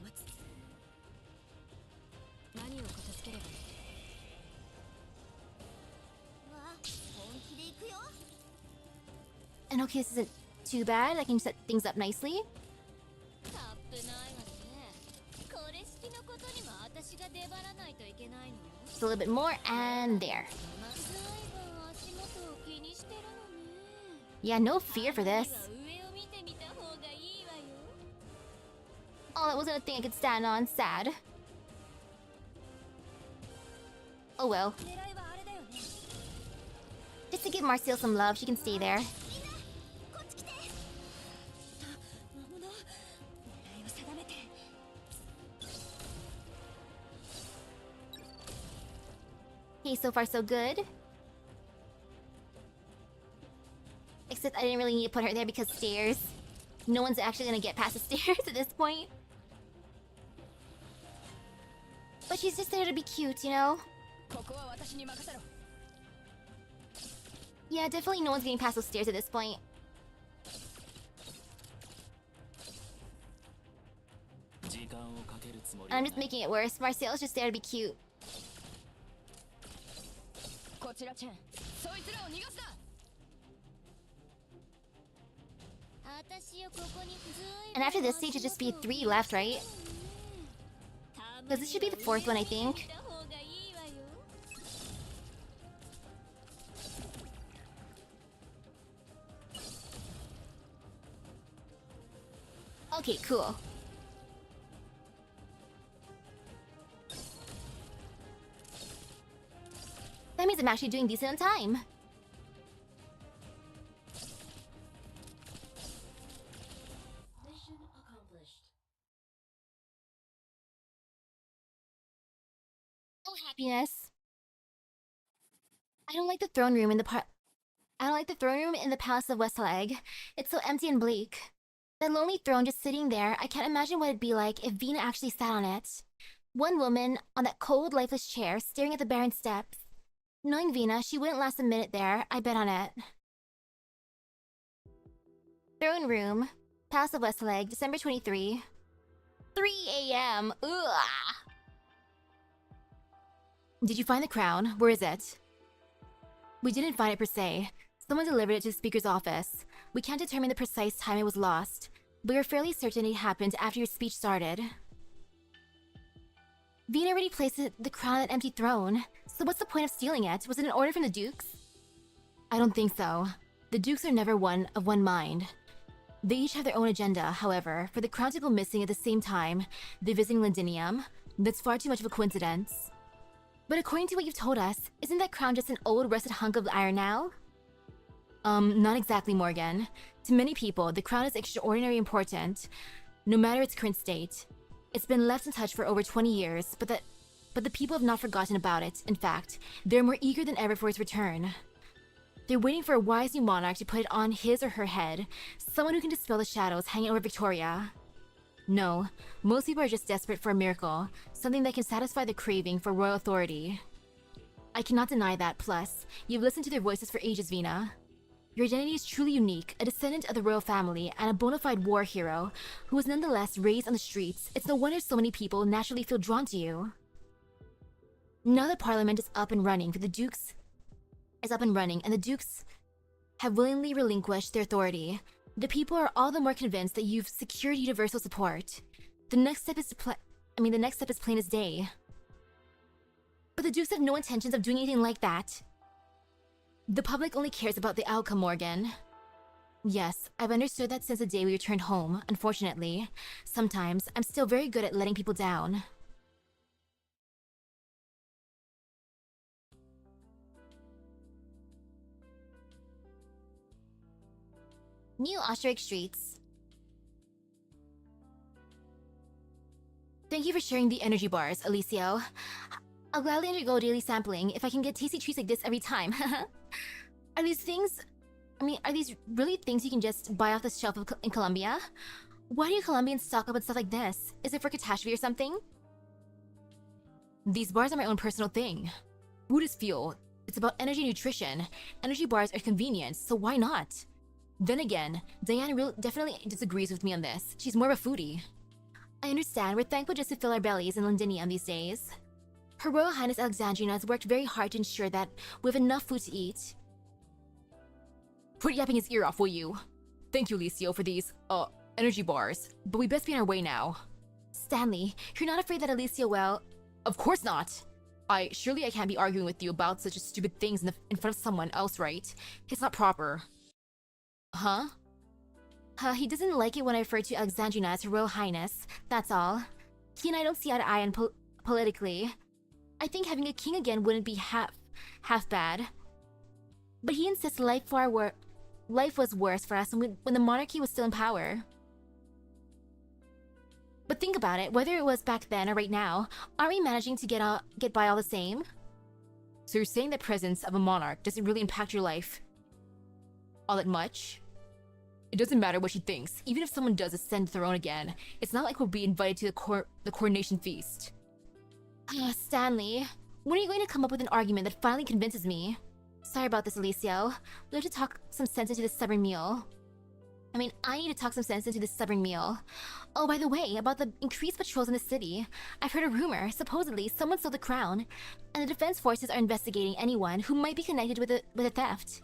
And okay, this isn't too bad. I can set things up nicely. Just a little bit more, and there. Yeah, no fear for this. Oh, that wasn't a thing I could stand on. Sad. Oh well. Just to give Marcel some love, she can stay there. Okay, so far so good. Except I didn't really need to put her there because stairs. No one's actually gonna get past the stairs at this point. But she's just there to be cute, you know? Yeah, definitely no one's getting past those stairs at this point. And I'm just making it worse. Marcel's just there to be cute. And after this stage, it just be 3 left, right? Because this should be the 4th one, I think. Okay, cool. That means I'm actually doing decent on time. Mission accomplished. Oh, happiness. I don't like the throne room in the Palace of Westlag. It's so empty and bleak. That lonely throne just sitting there, I can't imagine what it'd be like if Vina actually sat on it. One woman on that cold, lifeless chair, staring at the barren steps. Knowing Vina, she wouldn't last a minute there, I bet on it. Throne room, Palace of Westlag, December 23. 3 a.m. Ugh. Did you find the crown? Where is it? We didn't find it per se. Someone delivered it to the speaker's office. We can't determine the precise time it was lost, but we're fairly certain it happened after your speech started. Vina already placed the crown on that empty throne, so what's the point of stealing it? Was it an order from the Dukes? I don't think so. The Dukes are never one of one mind. They each have their own agenda, however. For the crown to go missing at the same time, they're visiting Londinium. That's far too much of a coincidence. But according to what you've told us, isn't that crown just an old rusted hunk of iron now? Not exactly, Morgan. To many people, the crown is extraordinarily important, no matter its current state. It's been left untouched for over 20 years, but the people have not forgotten about it. In fact, they're more eager than ever for its return. They're waiting for a wise new monarch to put it on his or her head, someone who can dispel the shadows hanging over Victoria. No, most people are just desperate for a miracle, something that can satisfy their craving for royal authority. I cannot deny that, plus, you've listened to their voices for ages, Vina. Your identity is truly unique, a descendant of the royal family and a bona fide war hero who was nonetheless raised on the streets. It's no wonder so many people naturally feel drawn to you. Now that Parliament is up and running, and the Dukes have willingly relinquished their authority, the people are all the more convinced that you've secured universal support. The next step is plain as day. But the Dukes have no intentions of doing anything like that. The public only cares about the outcome, Morgan. Yes, I've understood that since the day we returned home, unfortunately. Sometimes, I'm still very good at letting people down. New Osterich Streets. Thank you for sharing the energy bars, Alicio. I'll gladly undergo daily sampling if I can get tasty treats like this every time. Are these really things you can just buy off the shelf in Colombia? Why do you Colombians stock up on stuff like this? Is it for catastrophe or something? These bars are my own personal thing. Food is fuel. It's about energy and nutrition. Energy bars are convenient, so why not? Then again, Diane definitely disagrees with me on this. She's more of a foodie. I understand, we're thankful just to fill our bellies in Londinium these days. Her Royal Highness Alexandrina has worked very hard to ensure that we have enough food to eat. Quit yapping his ear off, will you? Thank you, Alicio, for these, energy bars. But we best be on our way now. Stanley, you're not afraid that Alicia will... Of course not! Surely I can't be arguing with you about such stupid things in front of someone else, right? It's not proper. Huh? He doesn't like it when I refer to Alexandrina as Her Royal Highness, that's all. He and I don't see eye to eye on politically. I think having a king again wouldn't be half bad. But he insists life was worse for us when the monarchy was still in power. But think about it, whether it was back then or right now, aren't we managing to get by all the same? So you're saying the presence of a monarch doesn't really impact your life all that much? It doesn't matter what she thinks. Even if someone does ascend the throne again, it's not like we'll be invited to the coronation feast. Stanley, when are you going to come up with an argument that finally convinces me? Sorry about this, Alicio. We have to talk some sense into this stubborn meal. I need to talk some sense into this stubborn meal. Oh, by the way, about the increased patrols in the city. I've heard a rumor. Supposedly, someone stole the crown, and the defense forces are investigating anyone who might be connected with the theft.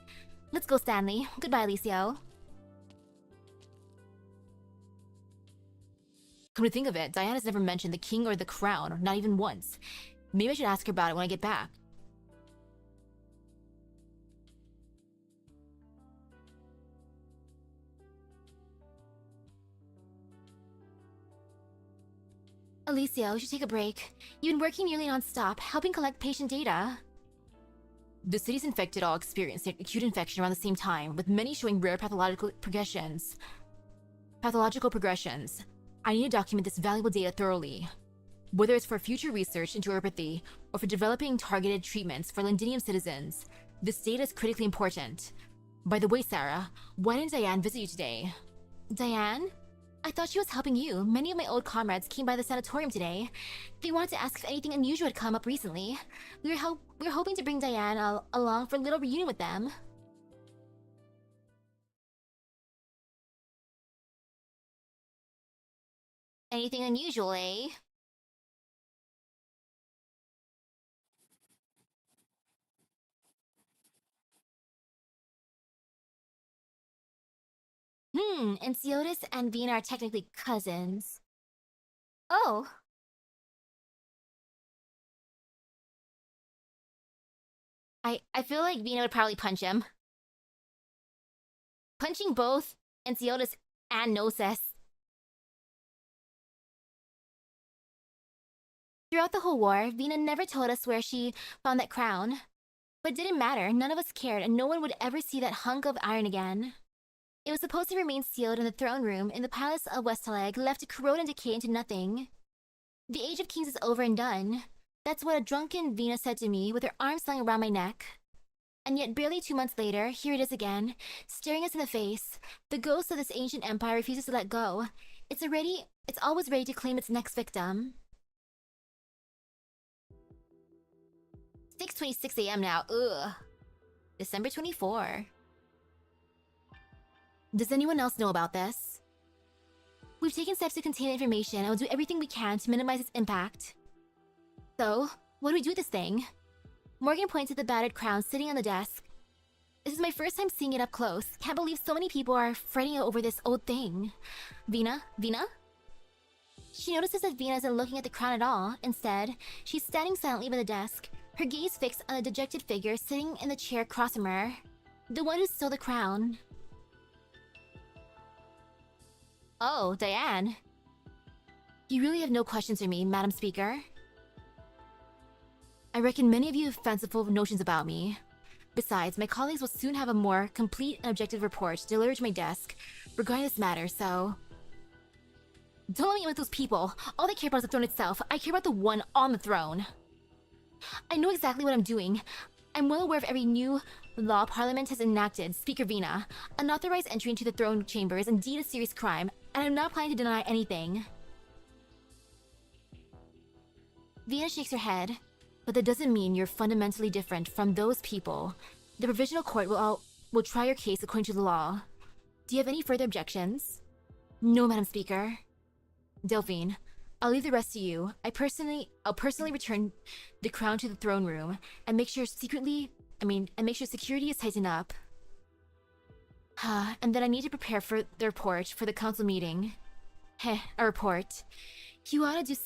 Let's go, Stanley. Goodbye, Alicio. Come to think of it, Diana's never mentioned the king or the crown, not even once. Maybe I should ask her about it when I get back. Alicio, you should take a break. You've been working nearly non-stop, helping collect patient data. The city's infected all experienced an acute infection around the same time, with many showing rare pathological progressions. I need to document this valuable data thoroughly. Whether it's for future research into neuropathy or for developing targeted treatments for Londinium citizens, this data is critically important. By the way, Sarah, why didn't Diane visit you today? Diane? I thought she was helping you. Many of my old comrades came by the Sanatorium today. They wanted to ask if anything unusual had come up recently. We were hoping to bring Diane along for a little reunion with them. Anything unusual, eh? Enciotis and Vina are technically cousins. Oh! I feel like Vina would probably punch him. Punching both Enciotis and Gnosis. Throughout the whole war, Vina never told us where she found that crown. But it didn't matter, none of us cared, and no one would ever see that hunk of iron again. It was supposed to remain sealed in the throne room in the palace of Westaleg, left to corrode and decay into nothing. The age of kings is over and done. That's what a drunken Vina said to me, with her arms slung around my neck. And yet barely 2 months later, here it is again, staring us in the face. The ghost of this ancient empire refuses to let go. It's always ready to claim its next victim. 6:26 a.m. now, ugh. December 24. Does anyone else know about this? We've taken steps to contain the information and will do everything we can to minimize its impact. So, what do we do with this thing? Morgan points at the battered crown sitting on the desk. This is my first time seeing it up close. Can't believe so many people are fretting over this old thing. Vina? She notices that Vina isn't looking at the crown at all. Instead, she's standing silently by the desk, her gaze fixed on a dejected figure sitting in the chair across from her. The one who stole the crown. Oh, Diane. You really have no questions for me, Madam Speaker? I reckon many of you have fanciful notions about me. Besides, my colleagues will soon have a more complete and objective report delivered to my desk regarding this matter, so... Don't let me in with those people. All they care about is the throne itself. I care about the one on the throne. I know exactly what I'm doing. I'm well aware of every new law Parliament has enacted, Speaker Vina. Unauthorized entry into the throne chamber is indeed a serious crime, and I'm not planning to deny anything. Vina shakes her head, but that doesn't mean you're fundamentally different from those people. The provisional court will try your case according to the law. Do you have any further objections? No, Madam Speaker. Delphine, I'll leave the rest to you. I'll personally return the crown to the throne room and make sure security is tightened up. And then I need to prepare for the report for the council meeting. Heh, a report. You ought to do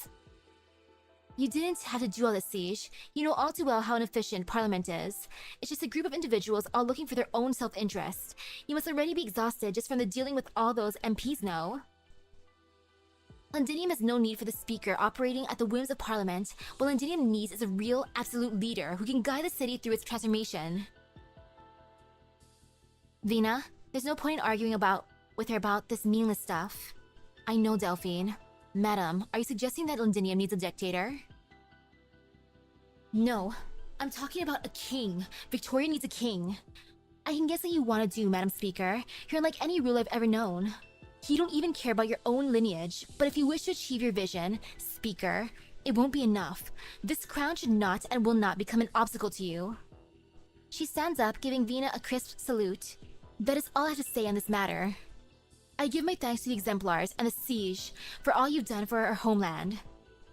You didn't have to do all this, Siege. You know all too well how inefficient Parliament is. It's just a group of individuals all looking for their own self-interest. You must already be exhausted just from the dealing with all those MPs now. Londinium has no need for the speaker operating at the whims of Parliament. What Londinium needs is a real, absolute leader who can guide the city through its transformation. Vina, there's no point in arguing with her about this meaningless stuff. I know, Delphine. Madam, are you suggesting that Londinium needs a dictator? No, I'm talking about a king. Victoria needs a king. I can guess what you want to do, Madam Speaker. You're unlike any ruler I've ever known. You don't even care about your own lineage, but if you wish to achieve your vision, Speaker, it won't be enough. This crown should not and will not become an obstacle to you. She stands up, giving Vina a crisp salute. That is all I have to say on this matter. I give my thanks to the Exemplars and the Siege for all you've done for our homeland.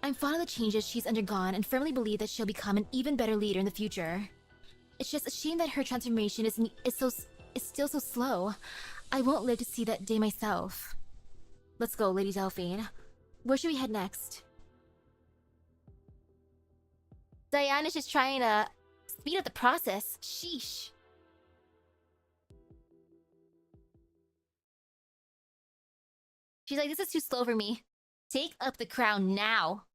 I'm fond of the changes she's undergone and firmly believe that she'll become an even better leader in the future. It's just a shame that her transformation is still so slow. I won't live to see that day myself. Let's go, Lady Delphine. Where should we head next? Diana's just trying to speed up the process. Sheesh. She's like, this is too slow for me. Take up the crown now.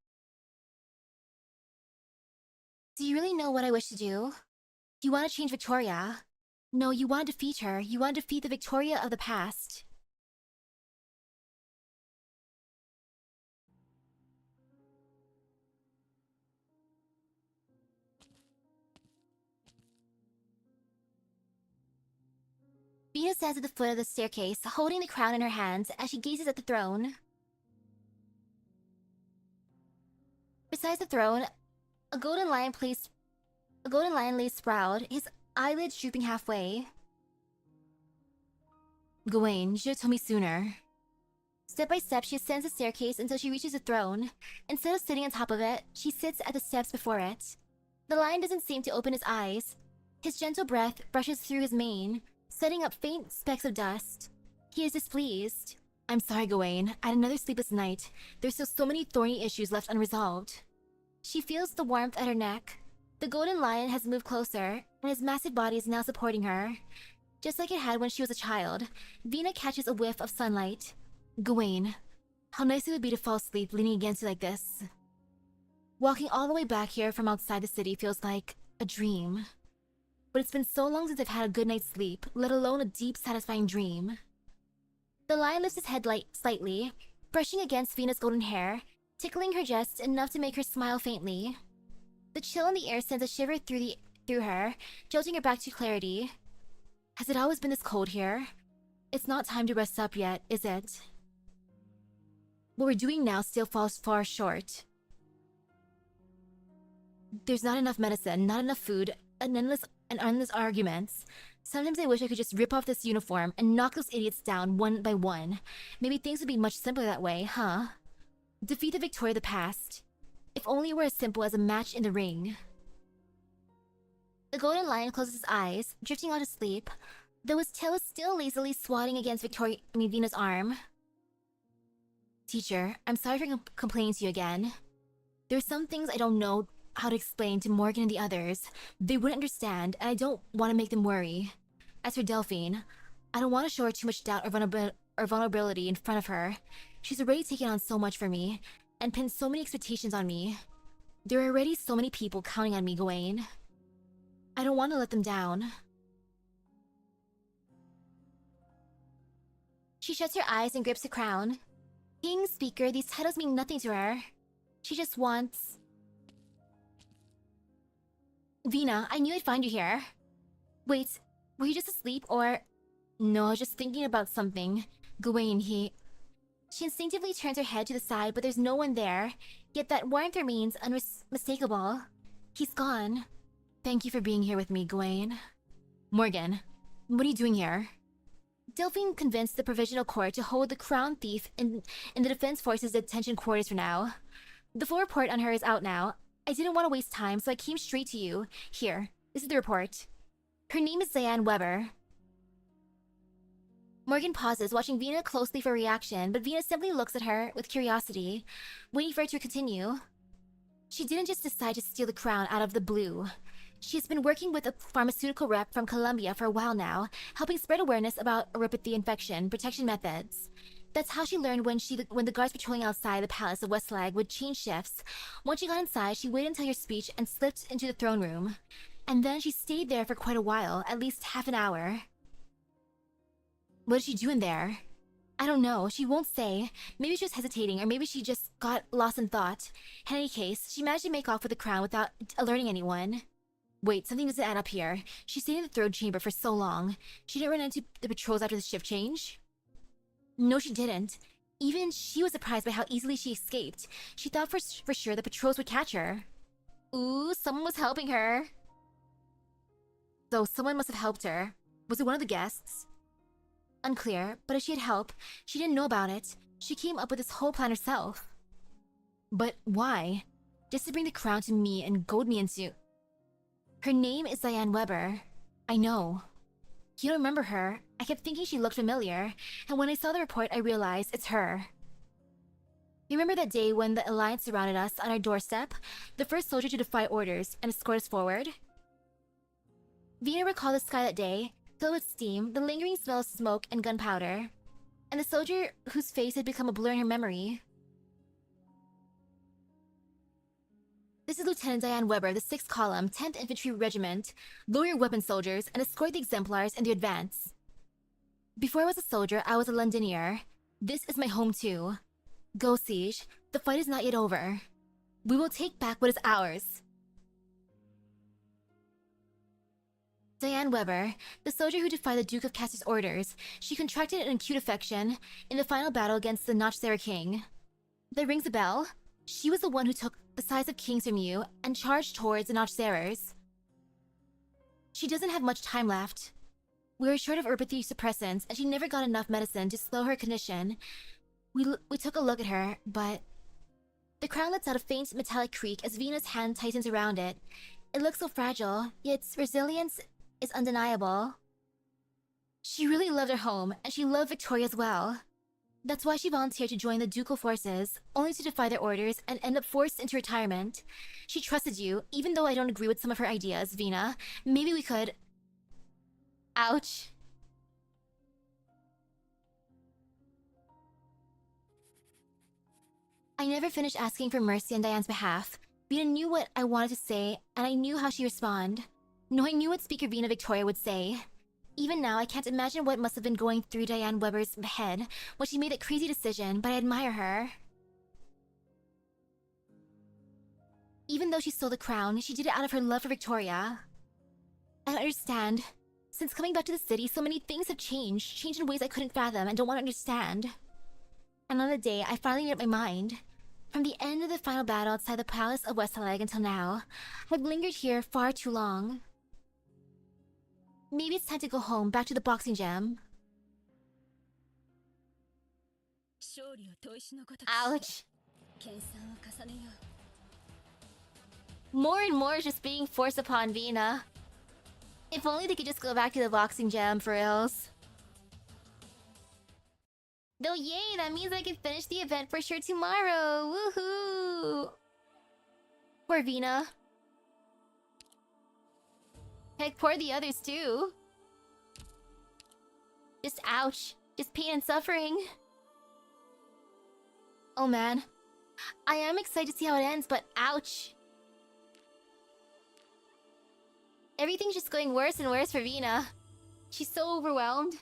Do you really know what I wish to do? You want to change Victoria? No, you want to defeat her. You want to defeat the Victoria of the past. Vina stands at the foot of the staircase, holding the crown in her hands as she gazes at the throne. Besides the throne, a golden lion lays sprawled, his eyelids drooping halfway. Gawain, you should have told me sooner. Step by step, she ascends the staircase until she reaches the throne. Instead of sitting on top of it, she sits at the steps before it. The lion doesn't seem to open his eyes. His gentle breath brushes through his mane, setting up faint specks of dust. He is displeased. I'm sorry, Gawain. I had another sleepless night. There's still so many thorny issues left unresolved. She feels the warmth at her neck. The golden lion has moved closer, and his massive body is now supporting her. Just like it had when she was a child, Vina catches a whiff of sunlight. Gawain, how nice it would be to fall asleep leaning against you like this. Walking all the way back here from outside the city feels like a dream. But it's been so long since I've had a good night's sleep, let alone a deep, satisfying dream. The lion lifts his head slightly, brushing against Vina's golden hair, tickling her just enough to make her smile faintly. The chill in the air sends a shiver through her, jolting her back to clarity. Has it always been this cold here? It's not time to rest up yet, is it? What we're doing now still falls far short. There's not enough medicine, not enough food, and endless arguments. Sometimes I wish I could just rip off this uniform and knock those idiots down one by one. Maybe things would be much simpler that way, huh? Defeat the Victoria of the past. If only it were as simple as a match in the ring. The golden lion closes his eyes, drifting out to sleep, though his tail is still lazily swatting against Vina's arm. Teacher, I'm sorry for complaining to you again. There are some things I don't know how to explain to Morgan and the others. They wouldn't understand, and I don't want to make them worry. As for Delphine, I don't want to show her too much doubt or vulnerability in front of her. She's already taken on so much for me, and pinned so many expectations on me. There are already so many people counting on me, Gawain. I don't want to let them down. She shuts her eyes and grips the crown. King, Speaker, these titles mean nothing to her. She just wants... Vina, I knew I'd find you here. Wait, were you just asleep or... No, I was just thinking about something. Gawain, She instinctively turns her head to the side, but there's no one there. Yet that warmth remains unmistakable. He's gone. Thank you for being here with me, Gawain. Morgan, what are you doing here? Delphine convinced the Provisional Court to hold the Crown Thief in the Defense Forces detention quarters for now. The full report on her is out now. I didn't want to waste time, so I came straight to you. Here, this is the report. Her name is Diane Weber. Morgan pauses, watching Vina closely for reaction, but Vina simply looks at her with curiosity, waiting for her to continue. She didn't just decide to steal the crown out of the blue. She has been working with a pharmaceutical rep from Colombia for a while now, helping spread awareness about oropathy infection protection methods. That's how she learned when the guards patrolling outside the palace of Westlag would change shifts. Once she got inside, she waited until her speech and slipped into the throne room. And then she stayed there for quite a while, at least half an hour. What is she doing there? I don't know, she won't say. Maybe she was hesitating, or maybe she just got lost in thought. In any case, she managed to make off with the crown without alerting anyone. Wait, something doesn't add up here. She stayed in the throne chamber for so long. She didn't run into the patrols after the shift change? No, she didn't. Even she was surprised by how easily she escaped. She thought for sure the patrols would catch her. Ooh, someone was helping her. So someone must have helped her. Was it one of the guests? Unclear, but if she had help, she didn't know about it. She came up with this whole plan herself. But why? Just to bring the crown to me and goad me into... Her name is Diane Weber. I know. You don't remember her? I kept thinking she looked familiar, and when I saw the report, I realized it's her. You remember that day when the Alliance surrounded us on our doorstep? The first soldier to defy orders and escort us forward? Vina recalled the sky that day, filled with steam, the lingering smell of smoke and gunpowder, and the soldier whose face had become a blur in her memory. This is Lieutenant Diane Weber, the 6th Column, 10th Infantry Regiment, lower weapon soldiers, and escort the Exemplars in the advance. Before I was a soldier, I was a Londinier. This is my home too. Go, Siege. The fight is not yet over. We will take back what is ours. Diane Weber, the soldier who defied the Duke of Castor's orders, she contracted an acute affection in the final battle against the Notchsera King. That rings a bell? She was the one who took the size of kings from you and charged towards the Notchseras. She doesn't have much time left. We were short of oropathy suppressants, and she never got enough medicine to slow her condition. We took a look at her, but... The crown lets out a faint metallic creak as Vina's hand tightens around it. It looks so fragile, yet its resilience is undeniable. She really loved her home, and she loved Victoria as well. That's why she volunteered to join the ducal forces, only to defy their orders and end up forced into retirement. She trusted you, even though I don't agree with some of her ideas, Vina. Maybe we could... Ouch. I never finished asking for mercy on Diane's behalf. Vina knew what I wanted to say, and I knew how she'd respond. No, I knew what Speaker Vina Victoria would say. Even now, I can't imagine what must have been going through Diane Weber's head when she made that crazy decision, but I admire her. Even though she stole the crown, she did it out of her love for Victoria. I don't understand. Since coming back to the city, so many things have changed in ways I couldn't fathom and don't want to understand. And on the day, I finally made up my mind. From the end of the final battle outside the palace of Westhalag until now, I've lingered here far too long. Maybe it's time to go home, back to the boxing gym. Ouch. More and more is just being forced upon Vina. If only they could just go back to the boxing gym for reals. Though yay, that means I can finish the event for sure tomorrow! Woohoo! Poor Vina. Heck, poor the others too. Just ouch. Just pain and suffering. Oh man. I am excited to see how it ends, but ouch. Everything's just going worse and worse for Vina. She's so overwhelmed.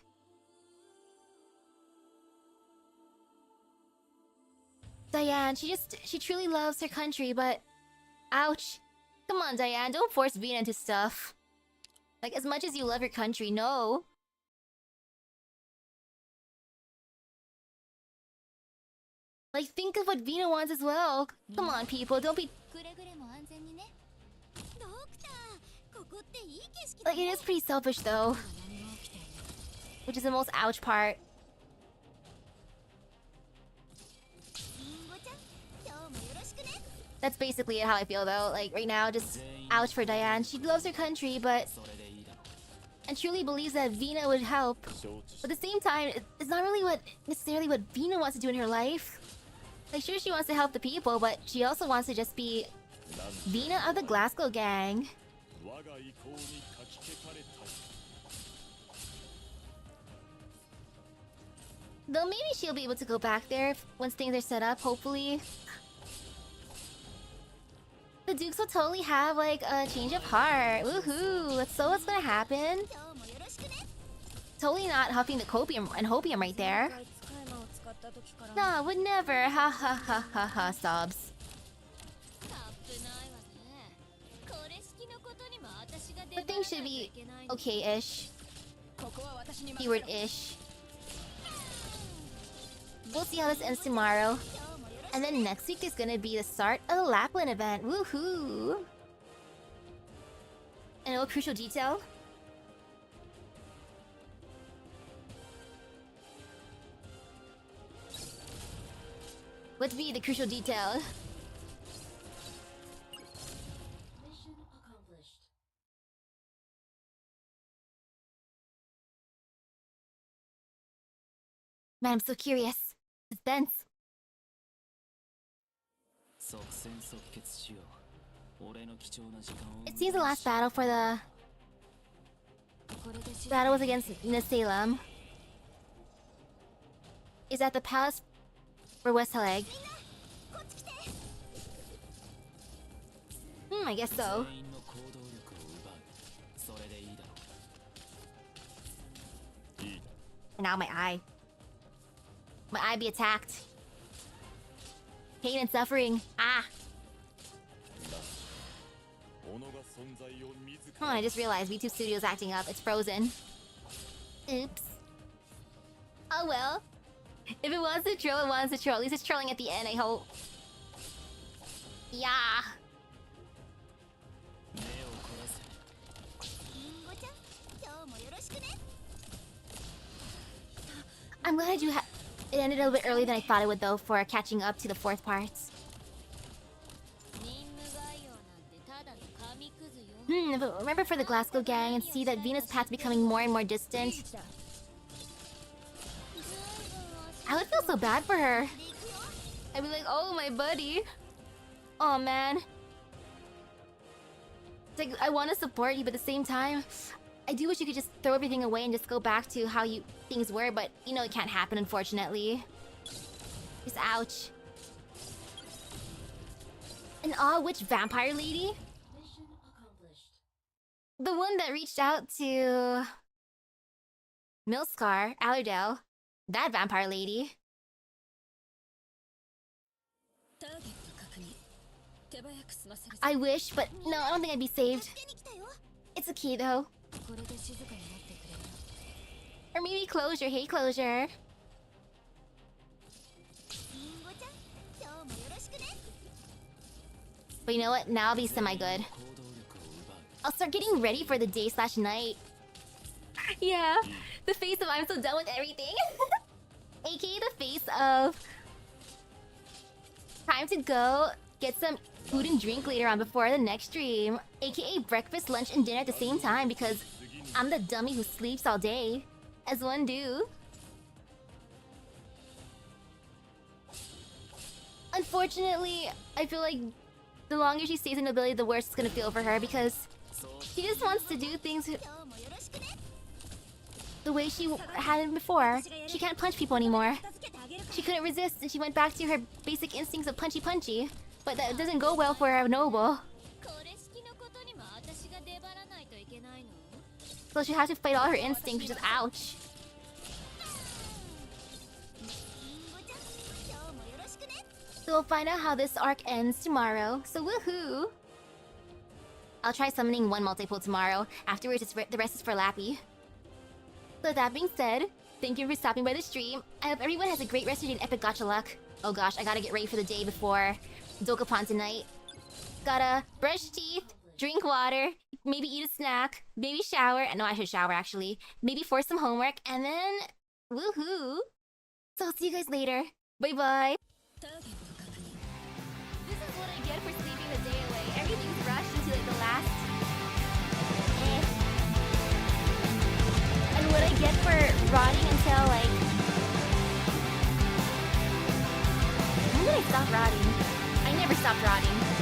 Diane, she truly loves her country, but... Ouch. Come on, Diane, don't force Vina into stuff. Like, as much as you love your country, no. Like, think of what Vina wants as well. Come on, people, don't be... Like, it is pretty selfish, though. Which is the most ouch part. That's basically how I feel, though. Like, right now, just ouch for Diane. She loves her country, but... and truly believes that Vina would help. But at the same time, it's not really necessarily what Vina wants to do in her life. Like, sure, she wants to help the people, but she also wants to just be Vina of the Glasgow gang. Though maybe she'll be able to go back there once things are set up, hopefully. The Dukes will totally have, like, a change of heart. Woohoo! So what's gonna happen? Totally not huffing the copium and hopium right there. Nah, would never. Ha ha ha ha ha, sobs. But things should be okay-ish. Keyword-ish. We'll see how this ends tomorrow. And then next week is gonna be the start of the Lapland event. Woohoo! And a crucial detail. What'd be the crucial detail? Mission accomplished. Man, I'm so curious. Suspense. It seems the last battle for the battle was against Nisalem. Is at the palace for Westhaleg. I guess so. And now my eye. My eye be attacked. Pain and suffering. Ah! Oh, I just realized VTuber Studio's acting up. It's frozen. Oops. Oh well. If it wants to troll, it wants to troll. At least it's trolling at the end, I hope. Yeah. I'm glad it ended a little bit earlier than I thought it would, though, for catching up to the fourth parts. But remember for the Glasgow gang and see that Venus' path's becoming more and more distant. I would feel so bad for her. I'd be like, oh, my buddy. Oh, man. It's like, I want to support you, but at the same time, I do wish you could just throw everything away and just go back to how things were, but you know it can't happen, unfortunately. Just ouch. And which vampire lady? Mission accomplished. The one that reached out to Milscar, Allerdale. That vampire lady. I wish, but no, I don't think I'd be saved. It's okay though. Or maybe Closure. Hey, Closure. But you know what? Now I'll be semi-good. I'll start getting ready for the day/night. Yeah, the face of I'm so done with everything. AKA the face of time to go get some food and drink later on before the next stream. AKA breakfast, lunch, and dinner at the same time because I'm the dummy who sleeps all day. As one do. Unfortunately, I feel like the longer she stays in nobility, the worse it's gonna feel for her because she just wants to do things the way she had it before. She can't punch people anymore. She couldn't resist and she went back to her basic instincts of punchy. But that doesn't go well for a noble. So she has to fight all her instincts, which is ouch. So we'll find out how this arc ends tomorrow. So woohoo! I'll try summoning one multi-pull tomorrow. Afterwards, the rest is for Lappy. So that being said, thank you for stopping by the stream. I hope everyone has a great rest of your day and epic gacha luck. Oh gosh, I gotta get ready for the day before Dokapon tonight. Gotta brush teeth, drink water, maybe eat a snack, maybe shower. No, I should shower actually. Maybe force some homework, and then woohoo! So I'll see you guys later. Bye bye. This is what I get for sleeping the day away. Everything's rushed into like the last. get for rotting until, like... When did I stop rotting? I never stopped rotting.